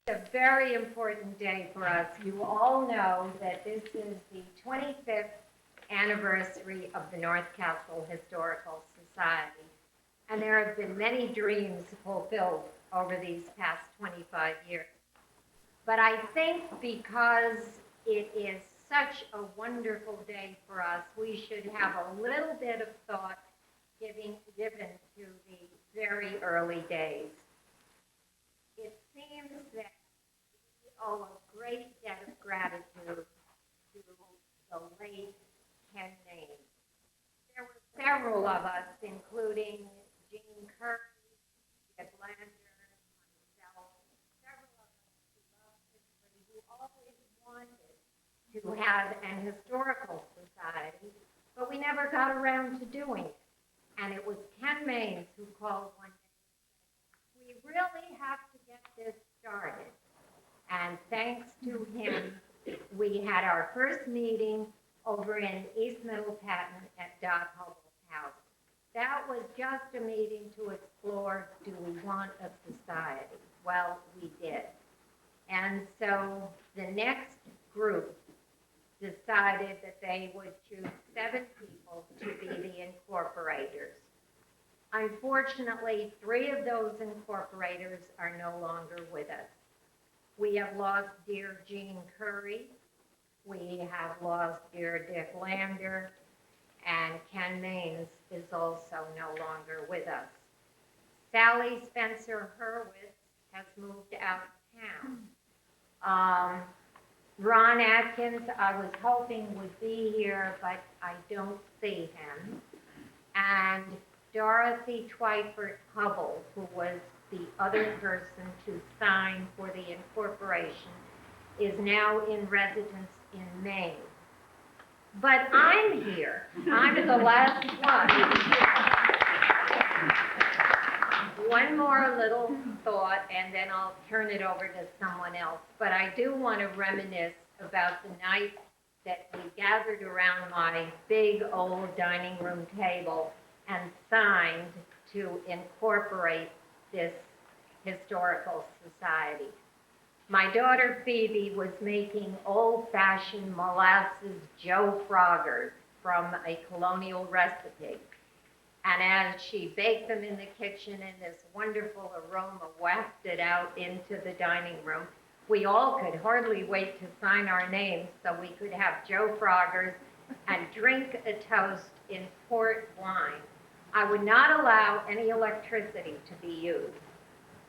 A very important day for us. You all know that this is the 25th anniversary of the North Castle Historical Society, and there have been many dreams fulfilled over these past 25 years. But I think because it is such a wonderful day for us, we should have a little bit of thought given to the very early days. It seems that we owe a great debt of gratitude to the late Ken Main. There were several of us, including Jean Curry, Dick Lander, myself, several of us who loved history, who always wanted to have an historical society, but we never got around to doing it. And it was Ken Mains who called one day and said, we really have to get this started. And thanks to him, we had our first meeting over in East Middle Patton at Dot Hubbell's house. That was just a meeting to explore, do we want a society? Well, we did. And so the next group decided that they would choose 7 people to be the incorporators. Unfortunately, 3 of those incorporators are no longer with us. We have lost dear Jean Curry, we have lost dear Dick Lander, and Ken Mains is also no longer with us. Sally Spencer Hurwitz has moved out of town. Ron Atkins, I was hoping would be here, but I don't see him. And Dorothy Twyford Hubbell, who was the other person to sign for the incorporation, is now in residence in Maine. But I'm here. I'm the last one. One more little thought, and then I'll turn it over to someone else. But I do want to reminisce about the night that we gathered around my big old dining room table and signed to incorporate this historical society. My daughter Phoebe was making old-fashioned molasses Joe Froggers from a colonial recipe. And as she baked them in the kitchen and this wonderful aroma wafted out into the dining room, we all could hardly wait to sign our names so we could have Joe Froggers and drink a toast in port wine. I would not allow any electricity to be used.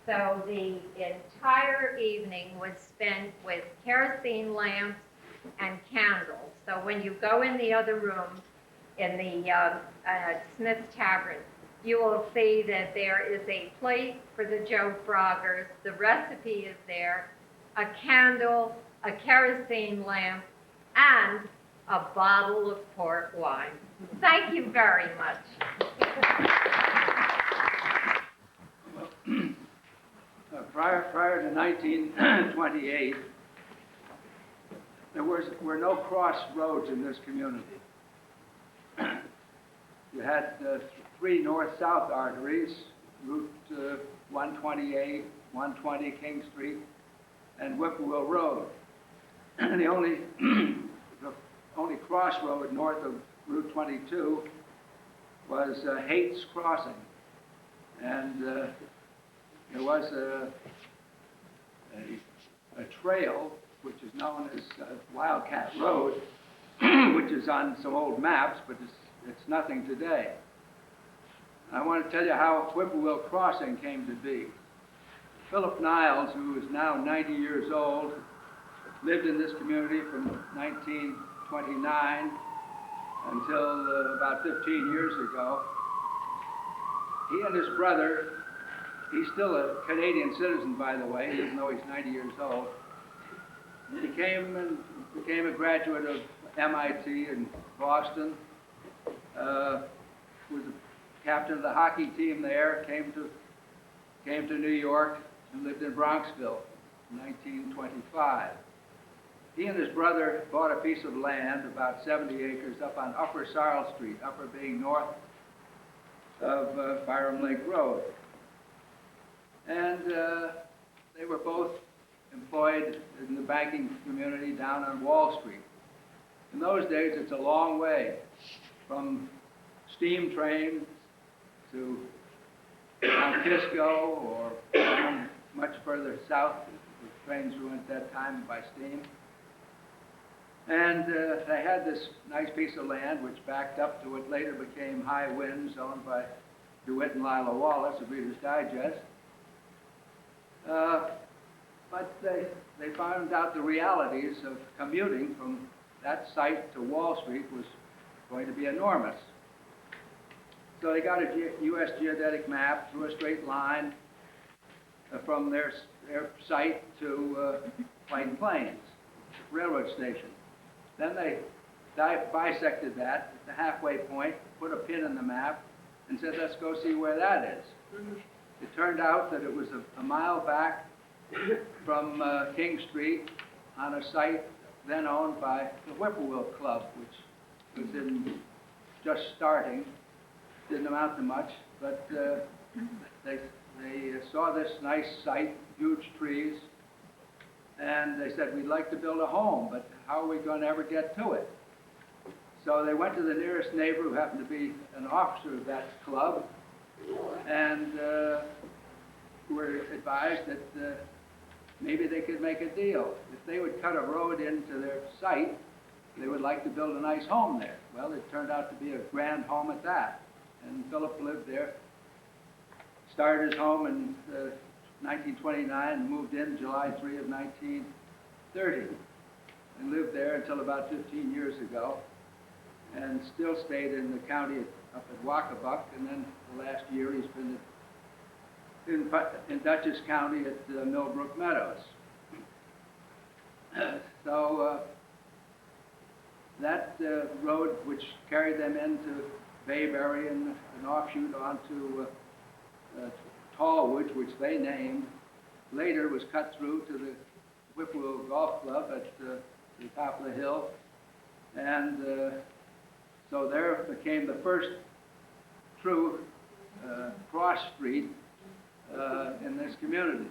So the entire evening was spent with kerosene lamps and candles. So when you go in the other room, in the Smith's Tavern, you will see that there is a plate for the Joe Froggers, the recipe is there, a candle, a kerosene lamp, and a bottle of port wine. Thank you very much. Prior to 1928, there were no crossroads in this community. You had 3 north-south arteries, Route 128, 120 King Street, and Whippoorwill Road. The only crossroad north of Route 22 was Hates Crossing, and there was a trail which is known as Wildcat Road, which is on some old maps, but it's nothing today. I want to tell you how Whippoorwill Crossing came to be. Philip Niles, who is now 90 years old, lived in this community from 1929 until about 15 years ago. He and his brother, he's still a Canadian citizen, by the way, even though he's 90 years old, became a graduate of MIT in Boston, was a captain of the hockey team there, came to New York and lived in Bronxville in 1925. He and his brother bought a piece of land, about 70 acres, up on Upper Sarl Street, Upper being north of Byram Lake Road. And they were both employed in the banking community down on Wall Street. In those days, it's a long way from steam trains to Mount Kisco or down much further south. The trains went at that time by steam. And they had this nice piece of land which backed up to what later became High Winds, owned by DeWitt and Lila Wallace of Reader's Digest. But they found out the realities of commuting from that site to Wall Street was going to be enormous. So they got a U.S. geodetic map, drew a straight line from their site to White Plains railroad station. Then they bisected that at the halfway point, put a pin in the map, and said, let's go see where that is. It turned out that it was a mile back from King Street on a site then owned by the Whippoorwill Club, which was just starting. Didn't amount to much, but they saw this nice site, huge trees, and they said, we'd like to build a home, but how are we going to ever get to it? So they went to the nearest neighbor who happened to be an officer of that club, and were advised that maybe they could make a deal. If they would cut a road into their site, they would like to build a nice home there. Well, it turned out to be a grand home at that, and Philip lived there. Started his home in 1929 and moved in July 3 of 1930, and lived there until about 15 years ago, and still stayed in the county up at Wacabuck, and then the last year he's been in Dutchess County at Millbrook Meadows. So that road, which carried them into Bayberry and an offshoot onto Tallwoods, which they named, later was cut through to the Whippoorwill Golf Club at the top of the hill, and so there became the first true cross street in this community,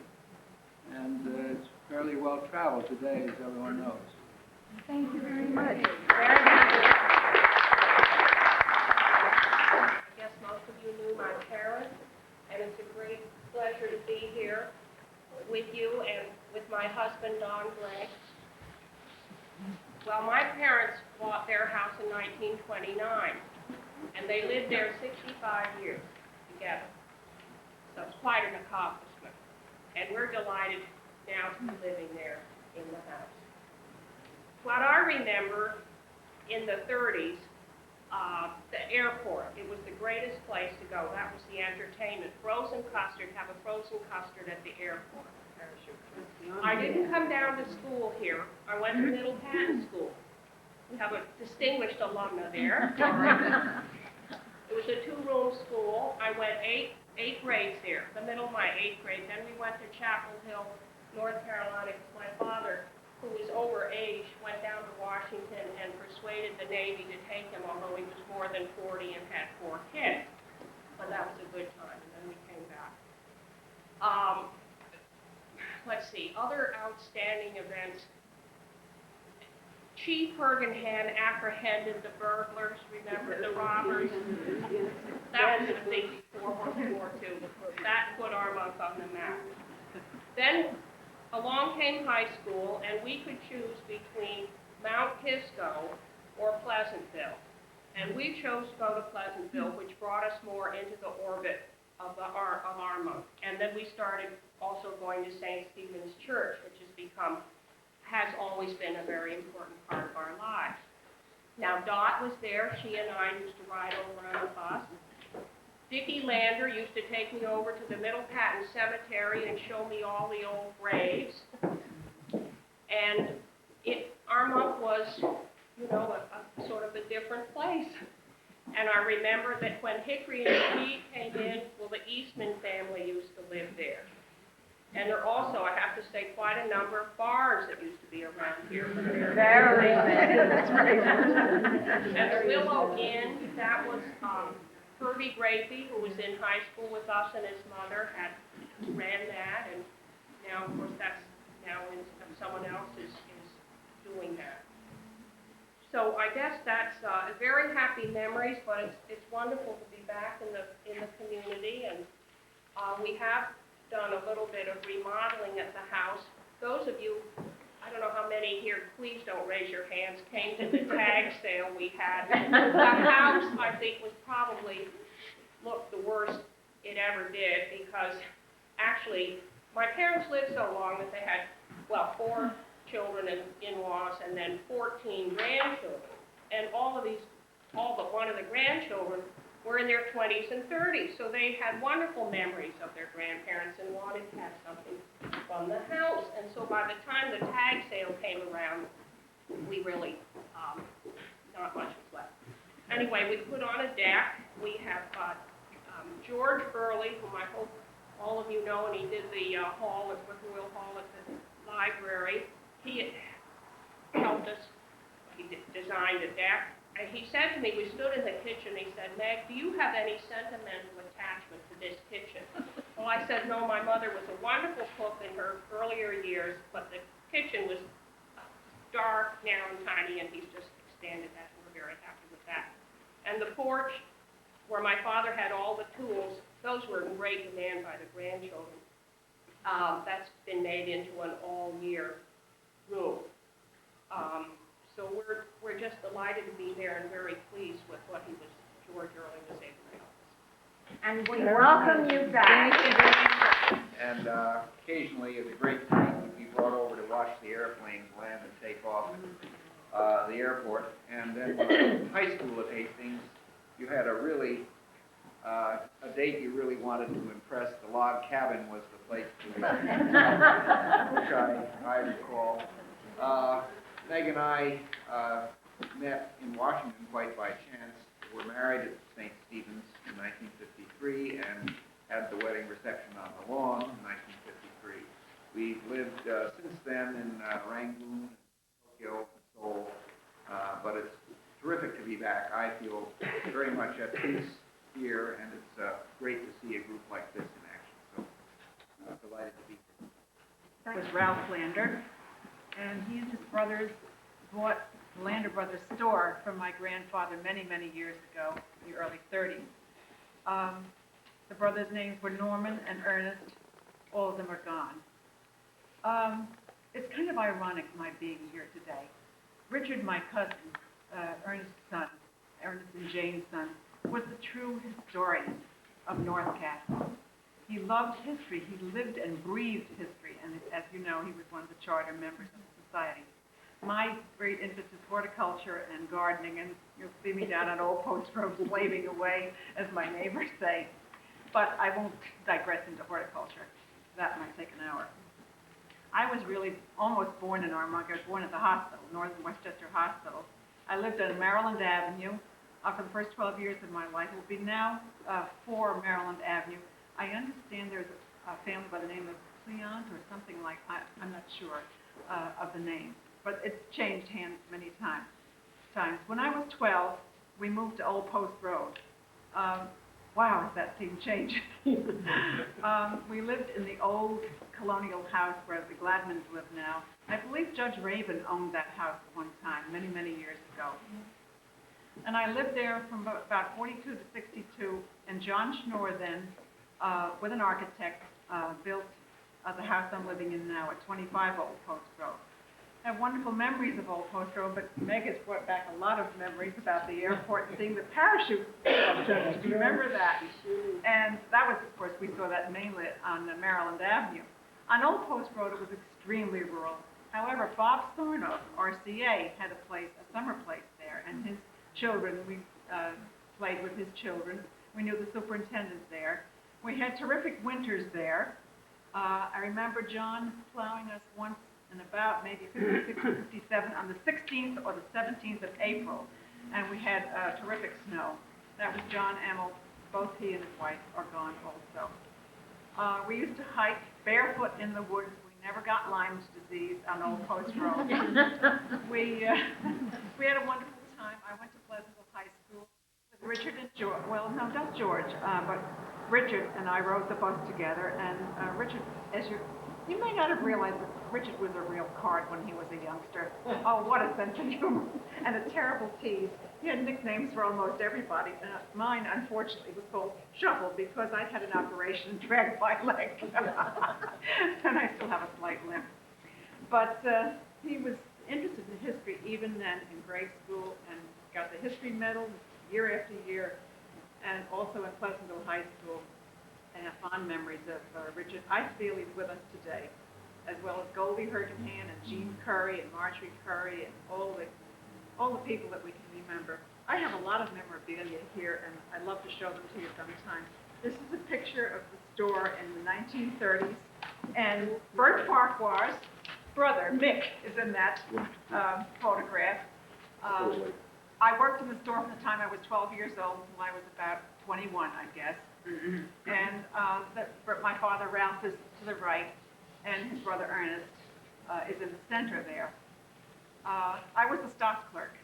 and it's fairly well traveled today, as everyone knows. Thank you very much. I guess most of you knew my parents, and it's a great pleasure to be here with you and with my husband, Don Gray. Well, my parents bought their house in 1929, and they lived there 65 years together. So it's quite an accomplishment, and we're delighted now to be living there in the house. What I remember in the 30s, the airport, it was the greatest place to go. That was the entertainment. Frozen custard, have a frozen custard at the airport. I didn't come down to school here. I went to Middle Patton School. We have a distinguished alumna there. It was a 2-room school. I went eight grades there, the middle of my 8th grade. Then we went to Chapel Hill, North Carolina, because my father, who was over age, went down to Washington and persuaded the Navy to take him, although he was more than 40 and had 4 kids. But that was a good time, and then we came back. Let's see, other outstanding events. Chief Hergenhan apprehended the burglars, remember, the robbers? That was a big before World War II. That put Armonk on the map. Then along came high school, and we could choose between Mount Kisco or Pleasantville. And we chose to go to Pleasantville, which brought us more into the orbit of Armonk. And then we started also going to St. Stephen's Church, which has always been a very important part of our lives. Now, Dot was there. She and I used to ride over on the bus. Dickie Lander used to take me over to the Middle Patton Cemetery and show me all the old graves. And Armonk was, a sort of a different place. And I remember that when Hickory and Speed came in, well, the Eastman family used to live there. And there are also, I have to say, quite a number of bars that used to be around here. Very many. That's right. And the Willow Inn, that was Herbie Grapey, who was in high school with us, and his mother ran that, and now, of course, that's now in a very happy memories, but it's wonderful to be back in the community, and we have done a little bit of remodeling at the house. Those of you, I don't know how many here, please don't raise your hands, came to the tag sale we had. The house, I think, was probably looked the worst it ever did, because actually my parents lived so long that they had, well, 4 children and in-laws and then 14 grandchildren. And all but one of the grandchildren were in their 20s and 30s, so they had wonderful memories of their grandparents and wanted to have something from the house. And so by the time the tag sale came around, we really, not much was left. Anyway, we put on a deck. We have George Burley, whom I hope all of you know, and he did the hall at Whippoorwill Hall at the library. He helped us. He designed a deck. And he said to me, we stood in the kitchen, he said, Meg, do you have any sentimental attachment to this kitchen? Well, I said, no, my mother was a wonderful cook in her earlier years, but the kitchen was dark, narrow, and tiny, and he's just extended that, and we're very happy with that. And the porch, where my father had all the tools, those were in great demand by the grandchildren. That's been made into an all-year room. So we're just delighted to be there and very pleased with what George Early was able to help us. And we welcome you back. And occasionally, it's a great treat to be brought over to watch the airplanes land and take off the airport. And then when I was in high school at Hastings, you had a date you really wanted to impress. The log cabin was the place to which I recall. Meg and I met in Washington quite by chance. We were married at St. Stephen's in 1953 and had the wedding reception on the lawn in 1953. We've lived since then in Rangoon, Tokyo, and Seoul, but it's terrific to be back. I feel very much at peace here, and it's great to see a group like this in action. So delighted to be here. That was Ralph Lander, and he and his brothers bought the Lander Brothers store from my grandfather many, many years ago, in the early 30s. The brothers' names were Norman and Ernest. All of them are gone. It's kind of ironic my being here today. Richard, my cousin, Ernest's son, Ernest and Jane's son, was the true historian of North Castle. He loved history. He lived and breathed history, and as you know, he was one of the charter members of the society. My great interest is horticulture and gardening, and you'll see me down on Old Post Road slaving away, as my neighbors say. But I won't digress into horticulture. That might take an hour. I was really almost born in Armonk. I was born at the hospital, Northern Westchester Hospital. I lived on Maryland Avenue for the first 12 years of my life. It will be now 4 Maryland Avenue. I understand there's a family by the name of Cleont or something like, I'm not sure of the name, but it's changed hands many times. When I was 12, we moved to Old Post Road. Wow, has that scene changed? We lived in the old colonial house where the Gladmans live now. I believe Judge Raven owned that house at one time, many, many years ago. And I lived there from about 42 to 62, and John Schnorr then, with an architect, built the house I'm living in now at 25 Old Post Road. I have wonderful memories of Old Post Road, but Meg has brought back a lot of memories about the airport and seeing the parachute. Do you remember that? And that was, of course, we saw that mainly on Maryland Avenue. On Old Post Road, it was extremely rural. However, Bob Sorno, RCA, had a summer place there, and his children, we played with his children. We knew the superintendent there. We had terrific winters there. I remember John plowing us once in about maybe 56 or 57 on the 16th or the 17th of April, and we had terrific snow. That was John Emmel. Both he and his wife are gone also. We used to hike barefoot in the woods. We never got Lyme's disease on Old Post Road. We had a wonderful time. I went to Pleasantville High School with Richard and George. Well, no, not George, but Richard and I rode the bus together. And Richard, as you He may not have realized that Richard was a real card when he was a youngster. Oh, what a sense of humor and a terrible tease. He had nicknames for almost everybody. Mine, unfortunately, was called Shuffle because I had an operation and dragged my leg. And I still have a slight limp. But he was interested in history even then in grade school and got the history medal year after year, and also in Pleasantville High School. I have fond memories of Richard. I feel he's with us today, as well as Goldie Hergenhan and Jean Curry and Marjorie Curry and all the people that we can remember. I have a lot of memorabilia here, and I'd love to show them to you sometime. This is a picture of the store in the 1930s, and Bert Farquhar's brother, Mick, is in that photograph. I worked in the store from the time I was 12 years old until I was about 21, I guess. And my father, Ralph, is to the right, and his brother, Ernest, is in the center there. I was the stock clerk,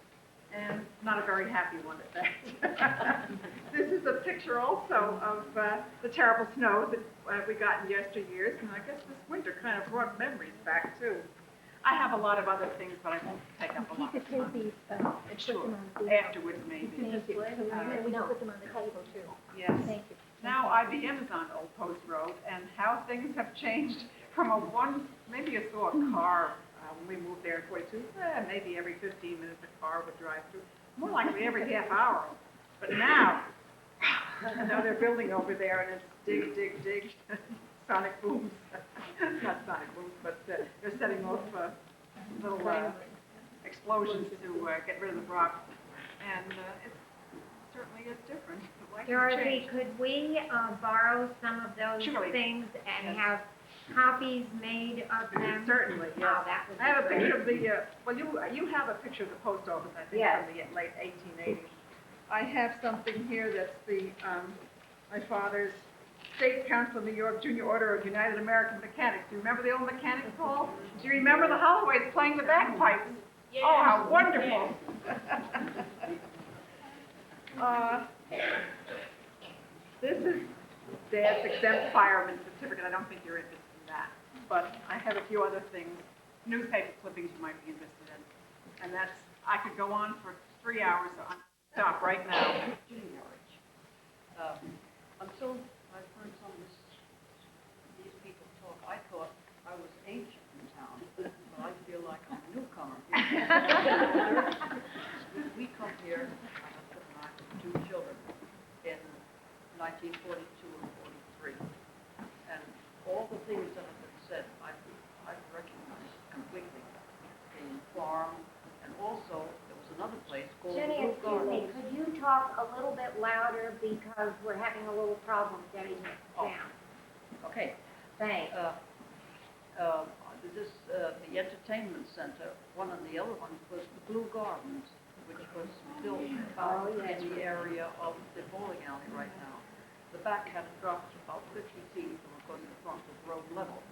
and not a very happy one at that. This is a picture also of the terrible snow that we got in yesteryears, and I guess this winter kind of brought memories back, too. I have a lot of other things, but I won't take up a lot of time. Sure, afterwards maybe. We can put them on the table too. Yes. Thank you. Now IBM is on Old Post Road, and how things have changed from maybe you saw a car when we moved there in 42, maybe every 15 minutes a car would drive through, more likely every half hour. But now they're building over there, and it's dig, dig, dig, sonic booms. Not sonic booms, but they're setting off little explosions to get rid of the rock, and it certainly is different. Life has Dorothy, changed. could we borrow some of those Surely. things and Yes. have copies made of them? Certainly, yes. Oh, that would I have a be picture great. of the, you have a picture of the post office, I think, Yes. from the late 1880s. I have something here that's my father's State Council of New York Junior Order of United American Mechanics. Do you remember the old mechanics hall? Do you remember the Holloways playing the bagpipes? Oh, how wonderful. This is Dad's exempt fireman certificate. I don't think you're interested in that. But I have a few other things, newspaper clippings you might be interested in. And I could go on for 3 hours, so I'm stop right now. Until I heard some of these people talk, I thought I was ancient in town, but I feel like I'm a newcomer. We come here, my husband and I, with 2 children, in 1942 and 43. And all the things that have been said, I've recognized completely. The farm, and also there was another place called Jenny, Blue excuse me, Gardens. could you talk a little bit louder because we're having a little problem getting it down? Okay. Thanks. The entertainment center, one of the other ones was the Blue Gardens, which was built Oh, yes. in the area of the bowling alley right now. The back had dropped about 50 feet from, of course, the front was road level.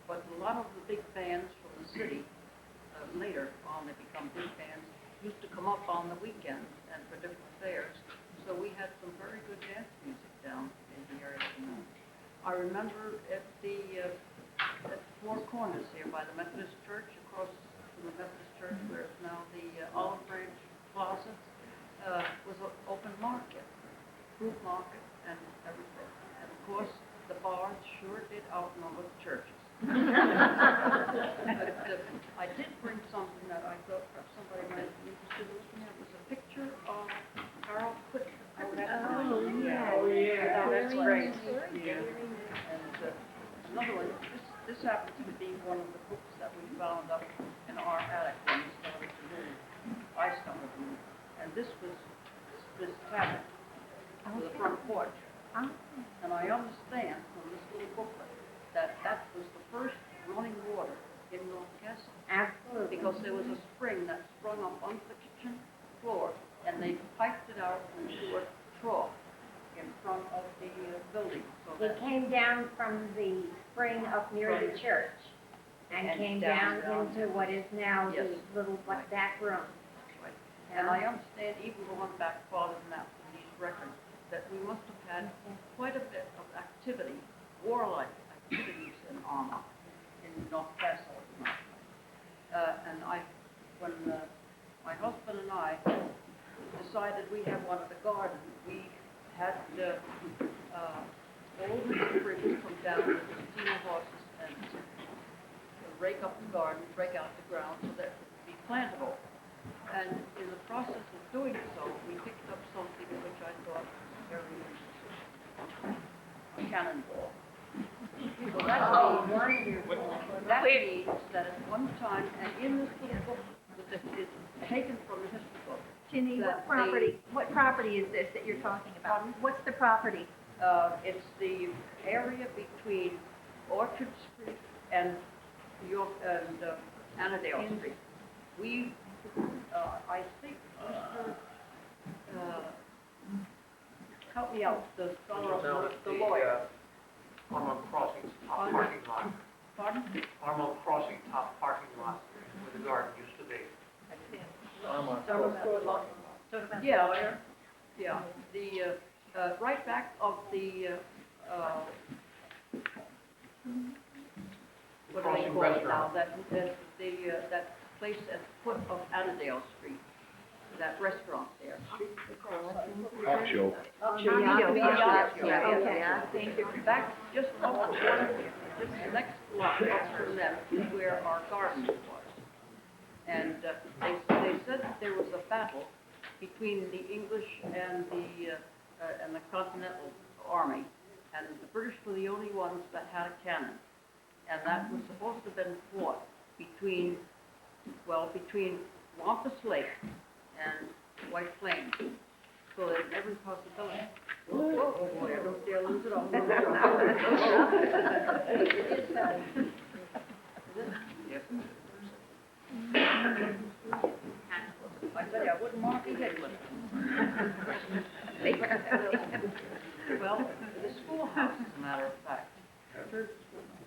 But a lot of the big bands from the city, later on they become big bands, used to come up on the weekends and for different fairs. So we had some very good dance music down in the area. I remember at the Four Corners here by the Methodist Church, across from the Methodist Church, where it's now the Olive Branch Plaza, was an open market, fruit market, and everything. And of course, the bars sure did outnumber the churches. I did bring something that I thought perhaps somebody might be interested in looking at. It was a picture of Harold Whitman. Oh, yeah. Oh, yeah, that's great. Yeah. And another one, this happens to be one of the books that we found up in our attic when we started to move. I started to move. And this was this cabin with the front porch. Oh. And I understand from this little booklet that was the first running water in North Castle. Absolutely. Because there was a spring that sprung up onto the kitchen floor, and they piped it out into a trough in front of the building. So It came down from the spring up near the church and And came down, down into what is now the Yes. little Right. back room. Right. And I understand, even going back farther than that from these records, that we must have had quite a bit of activity, warlike activities in Armonk in North Castle. And when my husband and I decided we had wanted a garden, we had all the bridges come down with the steam horses and rake up the garden, rake out the ground so that it would be plantable. And in the process of doing so, we picked up something which I thought was very interesting, a cannonball. So that means that at one time, and in this little book, that is taken from the history book, Ginny, that what property is this that you're talking about? Pardon? What's the property? it's the area between Orchard Street and York and Annandale Street. We, I think, Mr. Help me out, the fellow, the lawyer. Armand Crossing, top On- parking lot. Pardon? Armand Crossing, top parking lot, where the garden used to be. Yeah, yeah, the, right back of the, what do they Crossing call it now? Restaurant. That place at the foot of Annandale Street, that restaurant there. Yeah, thank you. Back just up the corner, just the next block up from them is where our garden was. And they said that there was a battle between the English and the Continental Army, and the British were the only ones that had a cannon. And that was supposed to have been fought between Wampus Lake and White Plains. So there's every possibility. Oh, boy, I don't dare lose it all. It is that. Yes. I tell you, I wouldn't want to be hit with it. Well, the schoolhouse, as a matter of fact. Church schoolhouse.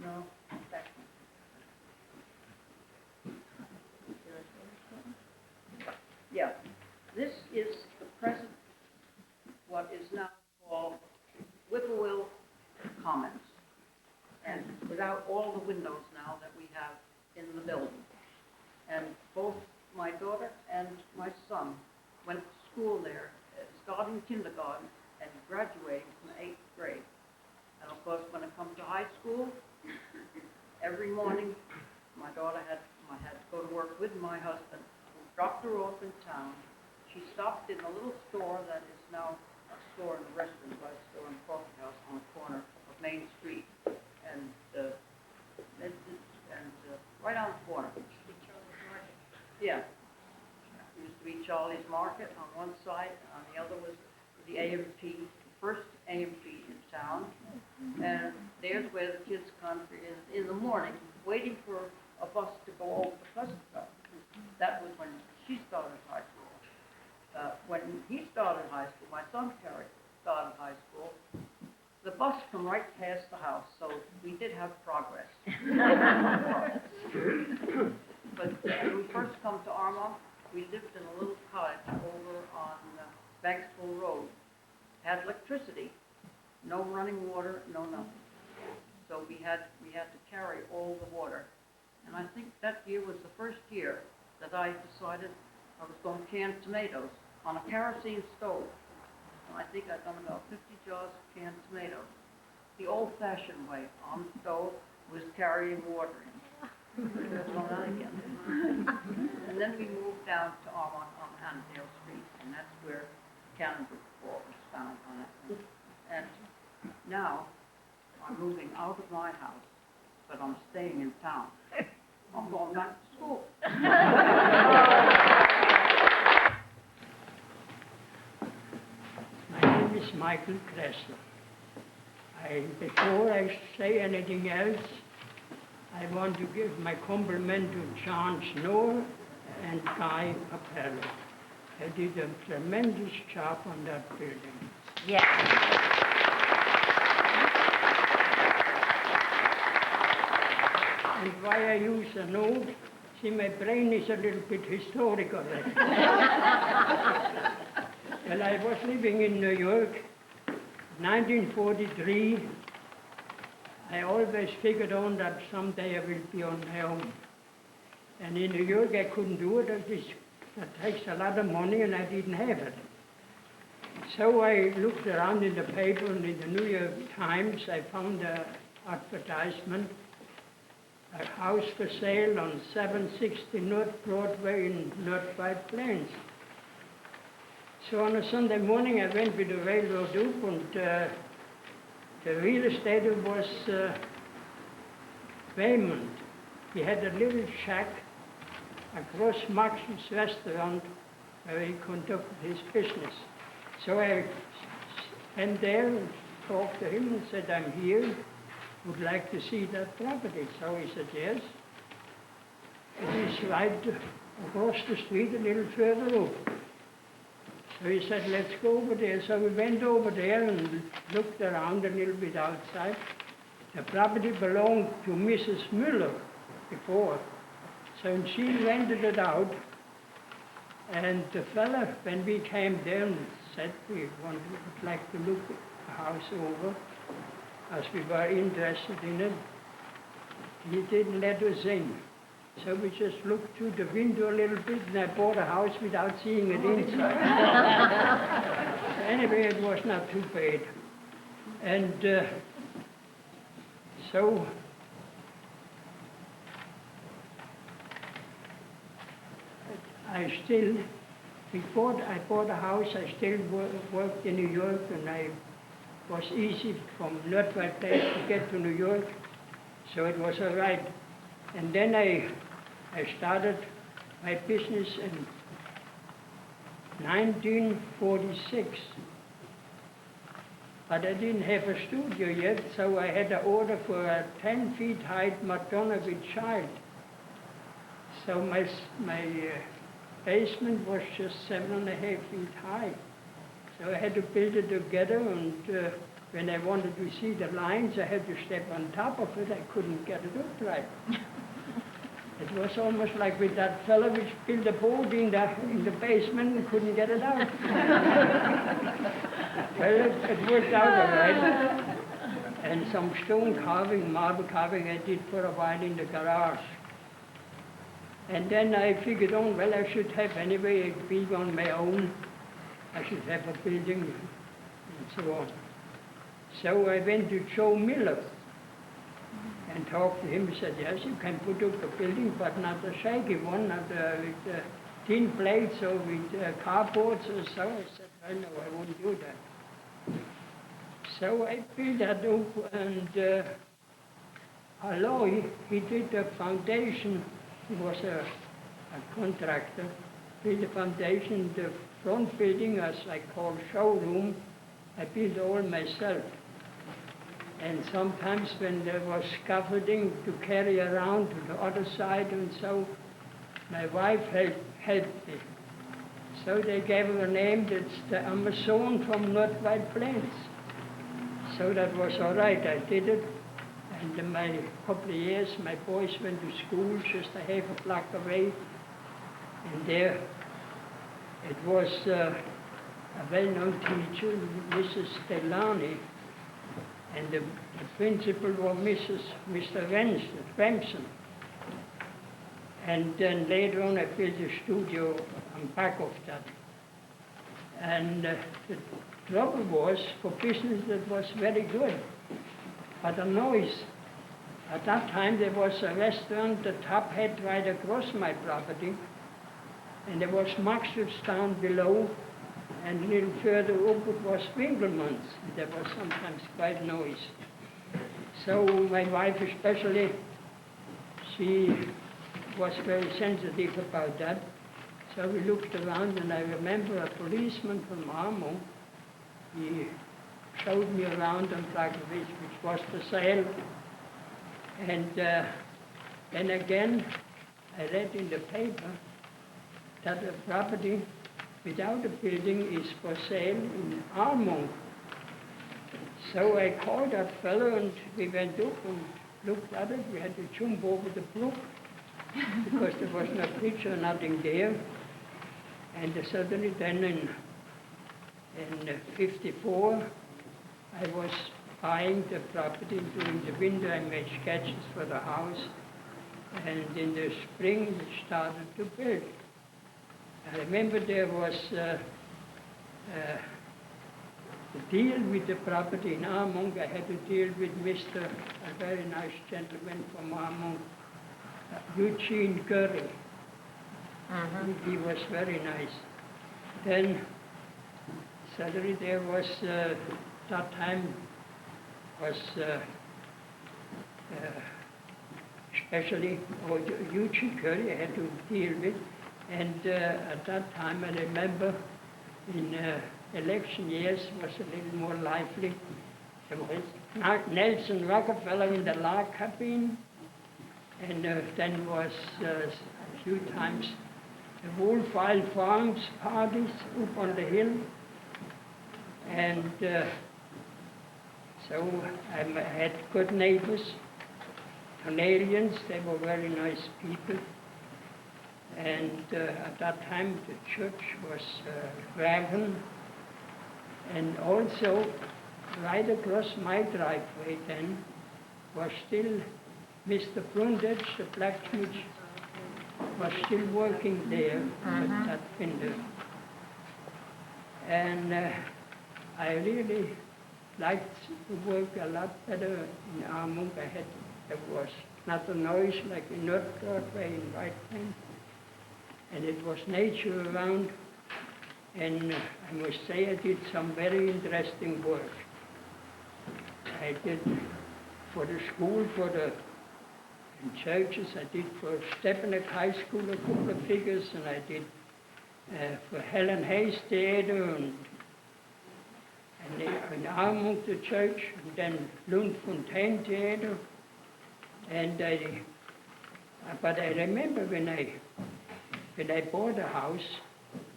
No, that's yeah, this is the present, what is now called Whippoorwill Commons. And without all the windows now that we have in the building. And both my daughter and my son went to school there, starting kindergarten and graduating from 8th grade. And of course, when it comes to high school, every morning, my daughter had to go to work with my husband, who dropped her off in town. She stopped in a little store that is now a store and a restaurant, by a store and coffee house on the corner of Main Street. And right on the corner. Yeah. It used to be Charlie's Market on one side, on the other was the AMP, the first AMP in town. And there's where the kids' country is in the morning, waiting for a bus to go over the Pleasant Stop. That was when she started high school. When he started high school, my son Terry started high school, the bus come right past the house, so we did have progress. But when we first come to Armagh, we lived in a little cottage over on Banksville Road. Had electricity, no running water, no nothing. So we had to carry all the water. And I think that year was the first year that I decided I was going to can tomatoes on a kerosene stove. And I think I'd done about 50 jars of canned tomatoes. The old-fashioned way on the stove was carrying water in. So that again. And then we moved down to Armagh on Annandale Street, and that's where Cannonbrook Ball was found on it. And now I'm moving out of my house, but I'm staying in town. I'm going back to school. My name is Michael Kressler. Before I say anything else, I want to give my compliment to John Snow and Guy Capello. They did a tremendous job on that building. Yes. And why I use a note, see, my brain is a little bit historical. Well, I was living in New York 1943, I always figured on that someday I will be on my own. And in New York, I couldn't do it. It takes a lot of money, and I didn't have it. So I looked around in the paper, and in the New York Times, I found an advertisement, a house for sale on 760 North Broadway in North White Plains. So on a Sunday morning, I went with the railroad up, and the real estate was Raymond. He had a little shack across Max's restaurant where he conducted his business. So I went there and talked to him and said, I'm here, would like to see that property. So he said, yes. It is right across the street, a little further up. So he said, let's go over there. So we went over there and looked around a little bit outside. The property belonged to Mrs. Müller before. So she rented it out. And the fella, when we came there and said we would like to look the house over, as we were interested in it, he didn't let us in. So we just looked through the window a little bit, and I bought a house without seeing it inside. Anyway, it was not too bad. And so before I bought a house, I still worked in New York, and it was easy from North White Plains to get to New York, so it was all right. And then I started my business in 1946. But I didn't have a studio yet, so I had an order for a 10 feet high Madonna with child. So my basement was just 7.5 feet high. So I had to build it together, and when I wanted to see the lines, I had to step on top of it. I couldn't get it up right. It was almost like with that fellow which built a boat in the basement and couldn't get it out. Well, it worked out all right. And some stone carving, marble carving I did for a while in the garage. And then I figured on, well, I should have, anyway, being on my own, I should have a building and so on. So I went to Joe Miller and talked to him. He said, yes, you can put up a building, but not a shaky one, not with tin plates or with cardboards or so. I said, well, no, I wouldn't do that. So I built that up, and Aloy, he did the foundation. He was a contractor, built the foundation. The front building, as I call showroom, I built all myself. And sometimes when there was scaffolding to carry around to the other side and so, my wife helped me. So they gave her a name, that's the Amazon from North White Plains. So that was all right, I did it. And in my couple of years, my boys went to school just a half a block away. And there, it was a well-known teacher, Mrs. Delany, and the principal was Mr. Remsen. And then later on, I built a studio on back of that. And the trouble was, for business, it was very good. But the noise, at that time there was a restaurant, the top had right across my property, and there was Max's down below, and a little further up it was Winkelmann's. There was sometimes quite noise. So my wife especially, she was very sensitive about that. So we looked around, and I remember a policeman from Armo, he showed me around on Flaglerich, which was for sale. And then again, I read in the paper that the property without a building is for sale in Armonk. So I called that fellow, and we went up and looked at it. We had to jump over the brook because there was no bridge or nothing there. And suddenly then in 54, I was buying the property. During the winter, I made sketches for the house, and in the spring, we started to build. I remember there was the deal with the property in Armonk. I had to deal with a very nice gentleman from Armonk, Eugene Curry. He was very nice. Then suddenly there was, that time was especially Eugene Curry I had to deal with. And at that time I remember in election years was a little more lively. There was Nelson Rockefeller in the log cabin, and then was a few times the Woolfile Farms parties up on the hill. And so I had good neighbors, Canadians, they were very nice people. And at that time the church was Dragon, and also right across my driveway then was still Mr. Brundage, the blacksmith, was still working there with that window. And I really liked to work a lot better in Armonk. There was not a noise like in North Broadway in White Plains, and it was nature around. And I must say I did some very interesting work. I did for the school, in churches, I did for Stepanek High School a couple of figures, and I did for Helen Hayes Theater, and in Armonk the church, and then Lund Fontaine Theater. And but I remember when I bought a house,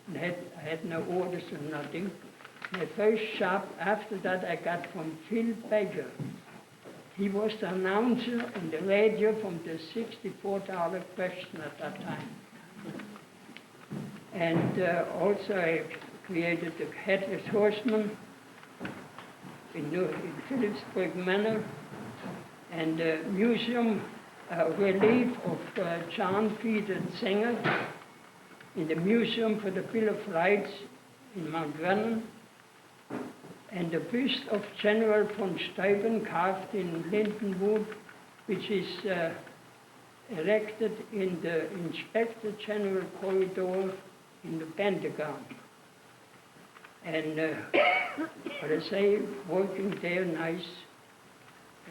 and I had no orders or nothing. My first job after that I got from Phil Baker. He was the announcer on the radio from the $64 question at that time. And also I created the Headless Horseman in Phillipsburg Manor, and the museum relief of John Peter Zenger in the Museum for the Bill of Rights in Mount Vernon, and the buste of General von Steuben carved in linden wood, which is erected in the Inspector General corridor in the Pentagon. And what I say, working there nice,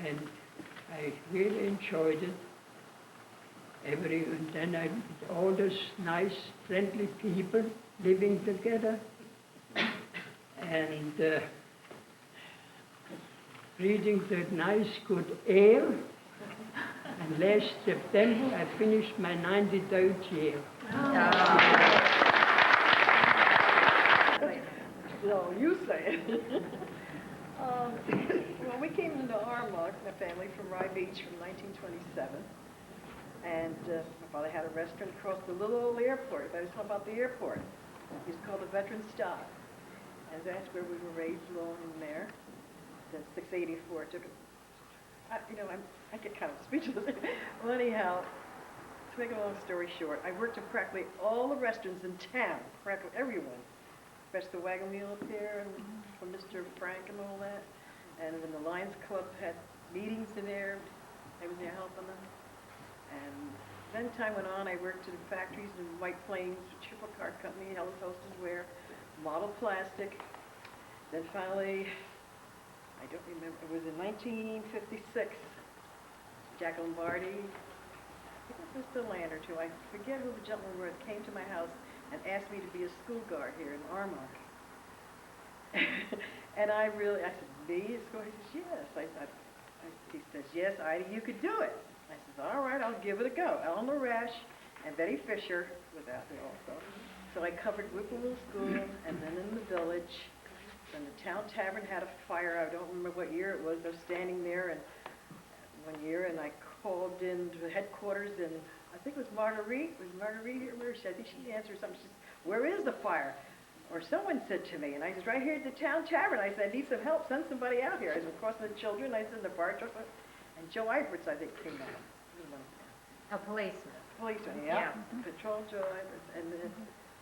and I really enjoyed it. And then I met all those nice, friendly people living together, and breathing the nice, good air. And last September, I finished my 93rd year. No, you say it. Well, we came into Armonk, my family, from Rye Beach from 1927. And my father had a restaurant across the little old airport. If I was talking about the airport, it was called the Veteran Stop. And that's where we were raised along in there. Then 684 took it. I get kind of speechless. Well, anyhow, to make a long story short, I worked in practically all the restaurants in town, practically everyone. Especially the Wagon Wheel up there, and from Mr. Frank and all that. And when the Lions Club had meetings in there, I was there helping them. And then time went on, I worked in factories in White Plains, Triple Card Company, Helen Hostess Wear, Model Plastic. Then finally, I don't remember, it was in 1956, Jack Lombardi, I think it was Mr. Lander too, I forget who the gentleman was, came to my house and asked me to be a school guard here in Armonk. And I said, me, a school? He says, yes. He says, yes, Ida, you could do it. I said, all right, I'll give it a go. Eleanor Rash and Betty Fisher was out there also. So I covered Whippoorwill School, and then in the village. And the town tavern had a fire. I don't remember what year it was. I was standing there one year, and I called in to the headquarters, and I think it was Marguerite. Was Marguerite here? Where is she? I think she answered something. She said, where is the fire? Or someone said to me, and I was right here at the town tavern, I said, I need some help, send somebody out here. I was crossing the children, I was in the bar truck, and Joe Iverts, I think, came out. A policeman. Policeman, yeah. Patrol Joe Iverts. And then,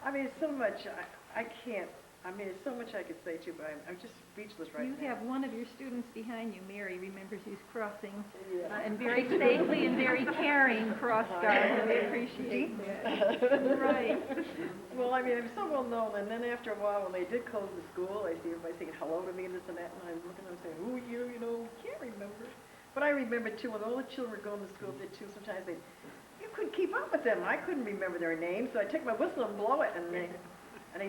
I mean, it's so much, I can't, I mean, there's so much I could say too, but I'm just speechless right You now. have one of your students behind you, Mary, remembers who's crossing, Yeah. and very safely and very caring cross guards, and we appreciate that. Right. Well, I mean, I'm so well known, and then after a while, when they did close the school, I see everybody saying hello to me and this and that, and I'm looking at them saying, who are you, you know, can't remember. But I remember too, when all the children were going to school, they too, sometimes you couldn't keep up with them. I couldn't remember their names, so I take my whistle and blow it, and they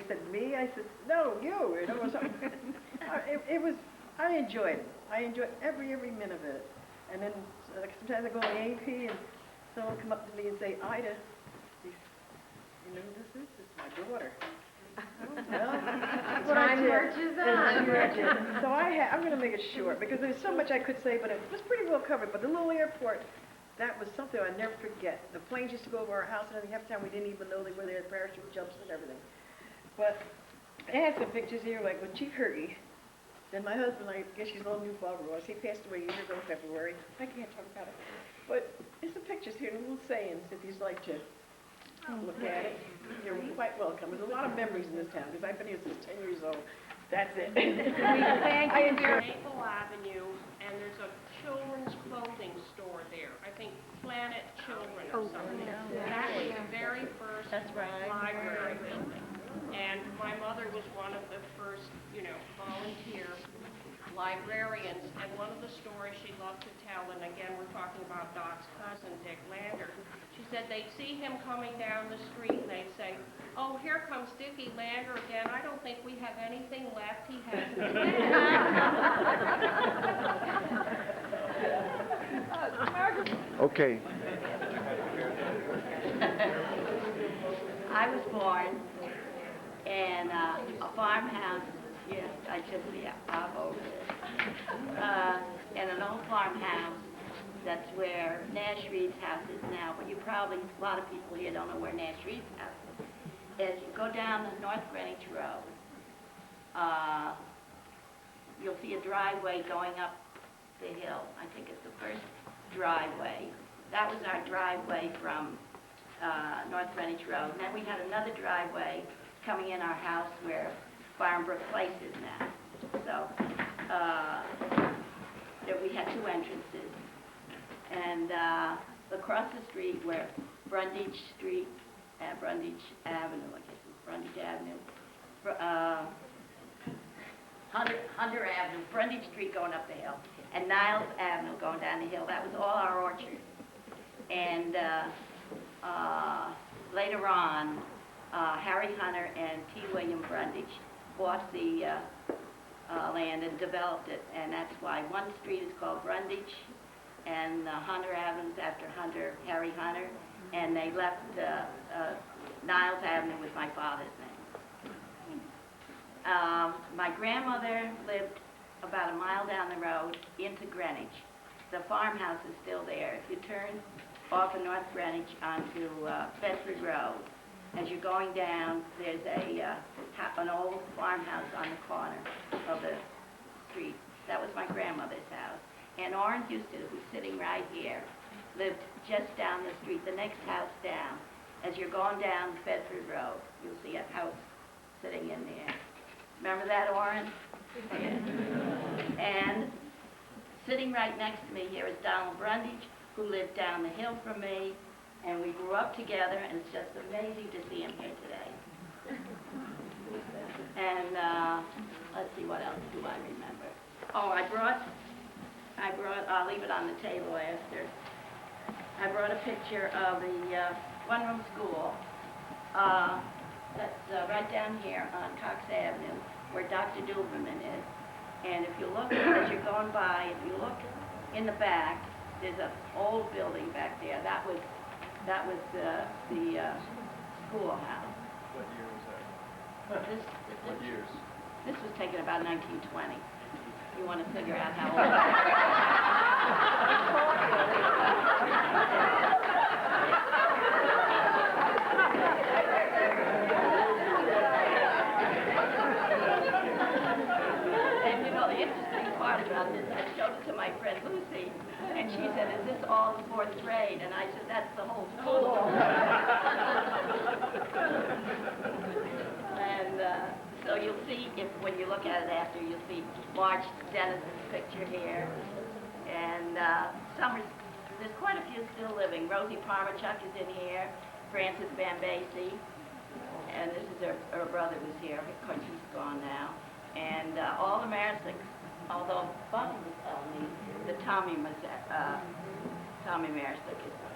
said, me? I said, no, you know, or something. I enjoyed it. I enjoyed every minute of it. And then, like, sometimes I go on the AP, and someone will come up to me and say, Ida, you know who this is? It's my daughter. Well, Time marches on. So I'm going to make it short, because there's so much I could say, but it was pretty well covered. But the little airport, that was something I'll never forget. The planes used to go over our house, and everything. Half the time we didn't even know they were there, parachute jumps and everything. But I had some pictures here, like with Chief Hergy. Then my husband, I guess he's a little new Barbara was. He passed away a year ago in February. I can't talk about it. But there's some pictures here, and little sayings, if you'd like to look at it. You're quite welcome. There's a lot of memories in this town, because I've been here since 10 years old. That's it. Thank you very Maple Avenue, and there's a children's clothing store there. I think Planet Children or something. That was the very first library building. And my mother was one of the first, you know, volunteer librarians. And one of the stories she loved to tell, and again, we're talking about Doc's cousin, Dick Lander. She said they'd see him coming down the street, and they'd say, oh, here comes Dickie Lander again. I don't think we have anything left he hasn't said. Okay. I was born in a farmhouse, yes, I'm over there. In an old farmhouse, that's where Nash Reed's house is now, but a lot of people here don't know where Nash Reed's house is. As you go down the North Greenwich Road, you'll see a driveway going up the hill. I think it's the first driveway. That was our driveway from North Greenwich Road. And then we had another driveway coming in our house where Farmbrook Place is now. So there we had two entrances. And across the street where Brundage Street, Brundage Avenue, I guess it's Brundage Avenue, Hunter Avenue, Brundage Street going up the hill, and Niles Avenue going down the hill. That was all our orchard. And later on, Harry Hunter and T. William Brundage bought the land and developed it, and that's why one street is called Brundage, and Hunter Avenue is after Harry Hunter, and they left Niles Avenue with my father's name. My grandmother lived about a mile down the road into Greenwich. The farmhouse is still there. If you turn off of North Greenwich onto Bedford Road, as you're going down, there's an old farmhouse on the corner of the street. That was my grandmother's house. And Orrin Houston, who's sitting right here, lived just down the street, the next house down. As you're going down Bedford Road, you'll see a house sitting in there. Remember that, Orrin? And sitting right next to me here is Donald Brundage, who lived down the hill from me, and we grew up together, and it's just amazing to see him here today. And let's see, what else do I remember? Oh, I brought, I'll leave it on the table after. I brought a picture of the one-room school that's right down here on Cox Avenue, where Dr. Duberman is. And if you look, as you're going by, if you look in the back, there's an old building back there. That was the schoolhouse. What year was that? What years? This was taken about 1920. You want to figure out how old. my friend Lucy, and she said, "Is this all the fourth grade?" And I said, "That's the whole school." And so you'll see, when you look at it after, you'll see Marge Dennis's picture here, and there's quite a few still living. Rosie Parmachuk is in here, Frances Bambasi, and this is her brother who's here. Of course, he's gone now. And all the Marasics, although Bonnie was telling me that Tommy Marasick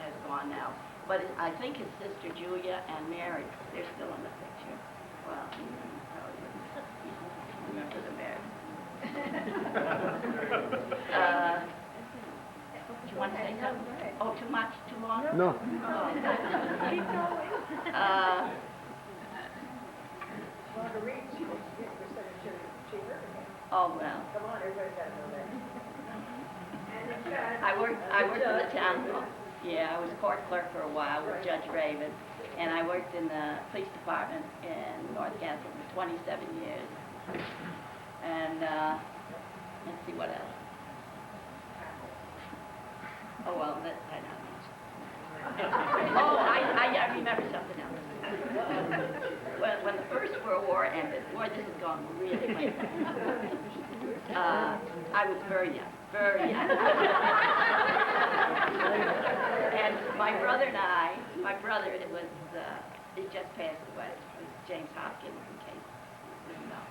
has gone now. But I think his sister Julia and Mary, they're still in the picture. Well, remember the Marasick. Do you want to say something? Oh, too much? Too long? No. Keep going. Oh, well. Come on, everybody's got to know that. I worked in the town hall. Yeah, I was court clerk for a while with Judge Raven, and I worked in the police department in North Castle for 27 years. And let's see what else. Oh, well, I know. Oh, I remember something else. When the First World War ended, boy, this has gone really way back. I was very young, very young. And my brother and I, he just passed away, it was James Hopkins, in case you didn't know.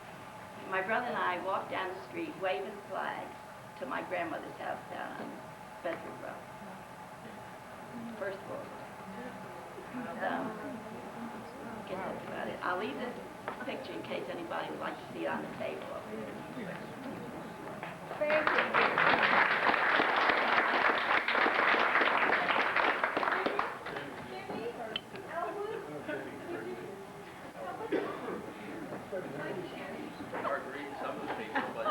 My brother and I walked down the street waving flags to my grandmother's house down on Bedford Road. First World War. So, I guess that's about it. I'll leave this picture in case anybody would like to see it on the table over here. Thank Hard to read some of the people, but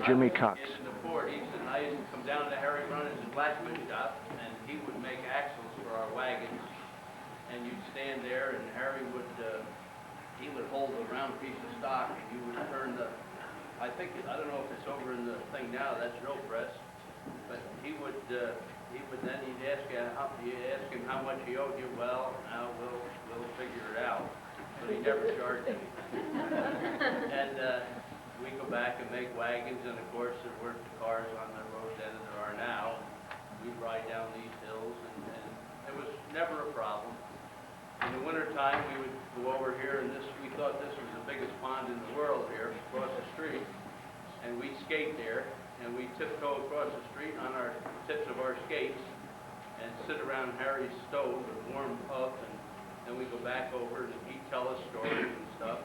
Jimmy Cox. in the 40s, and I used to come down to Harry Runners' blacksmith shop, and he would make axles for our wagons, and you'd stand there, and Harry would, he would hold a round piece of stock, and you would turn the, I don't know if it's over in the thing now, that's drill press, but he'd ask him how much he owed you. Well, now we'll figure it out. But he never charged him. And we go back and make wagons, and of course there weren't the cars on the road then as there are now. We'd ride down these hills, and it was never a problem. In the wintertime, we would go over here, and we thought this was the biggest pond in the world here, across the street. And we'd skate there, and we'd tiptoe across the street on our tips of our skates, and sit around Harry's stove and warm up, and then we'd go back over, and he'd tell us stories and stuff.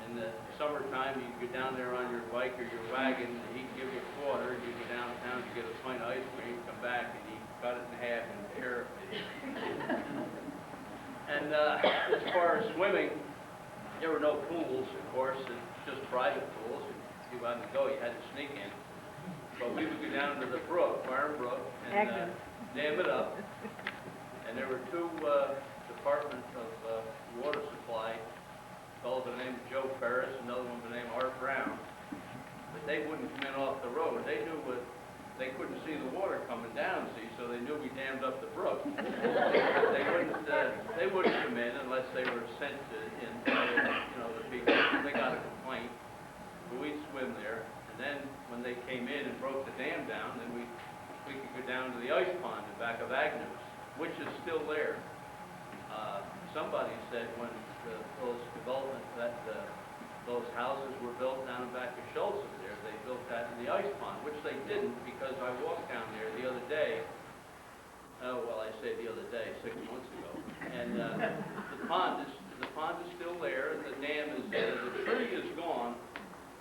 In the summertime, you'd go down there on your bike or your wagon, and he'd give you a quarter, you'd go downtown to get a pint of ice cream, come back, and he'd cut it in half and share it with you. And as far as swimming, there were no pools, of course, and just private pools. If you wanted to go, you had to sneak in. But we would go down to the brook, Farm Brook, and dam it up. And there were two Department of Water Supply, a fellow by the name of Joe Ferris, another one by the name of Art Brown. But they wouldn't come in off the road. They knew they couldn't see the water coming down, see, so they knew we dammed up the brook. They wouldn't come in unless they were sent to, the people. They got a complaint. But we'd swim there, and then when they came in and broke the dam down, then we could go down to the ice pond in back of Agnews, which is still there. Somebody said when those developments, those houses were built down in back of Schultz there, they built that in the ice pond, which they didn't, because I walked down there the other day. I say the other day, 6 months ago, and the pond is still there, and the dam is there. The tree is gone.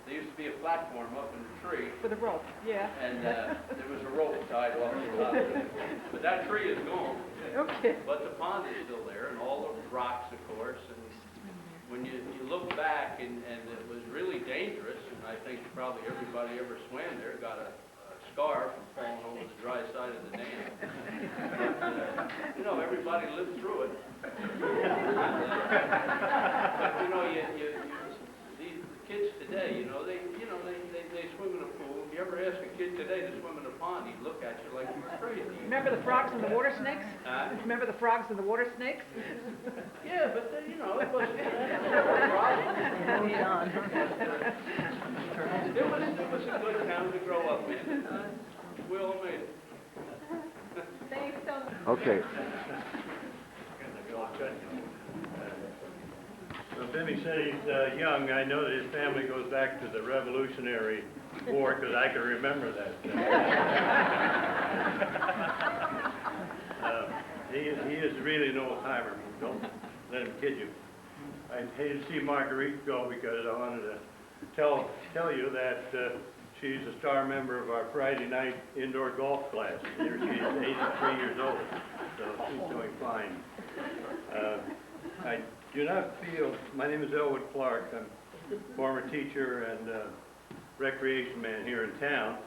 There used to be a platform up in the tree. For the rope, yeah. And there was a rope tied off the top of it. But that tree is gone. Okay. But the pond is still there, and all the rocks, of course. And when you look back, and it was really dangerous, and I think probably everybody ever swam there got a scar from falling over the dry side of the dam. But, everybody lived through it. But, the kids today, you know, they swim in a pool. If you ever ask a kid today to swim in a pond, he'd look at you like you were crazy. Remember the frogs and the water snakes? Remember the frogs and the water snakes? Yeah, but you know, it wasn't a problem. It was a good town to grow up in. We all made it. Thanks so much. Okay. So Timmy said he's young. I know that his family goes back to the Revolutionary War because I can remember that. He is really an old-timer. Don't let him kid you. I hated to see Marguerite go because I wanted to tell you that she's a star member of our Friday night indoor golf class. Here she is, 83 years old, so she's doing fine. I do not feel, my name is Elwood Clark. I'm a former teacher and recreation man here in town,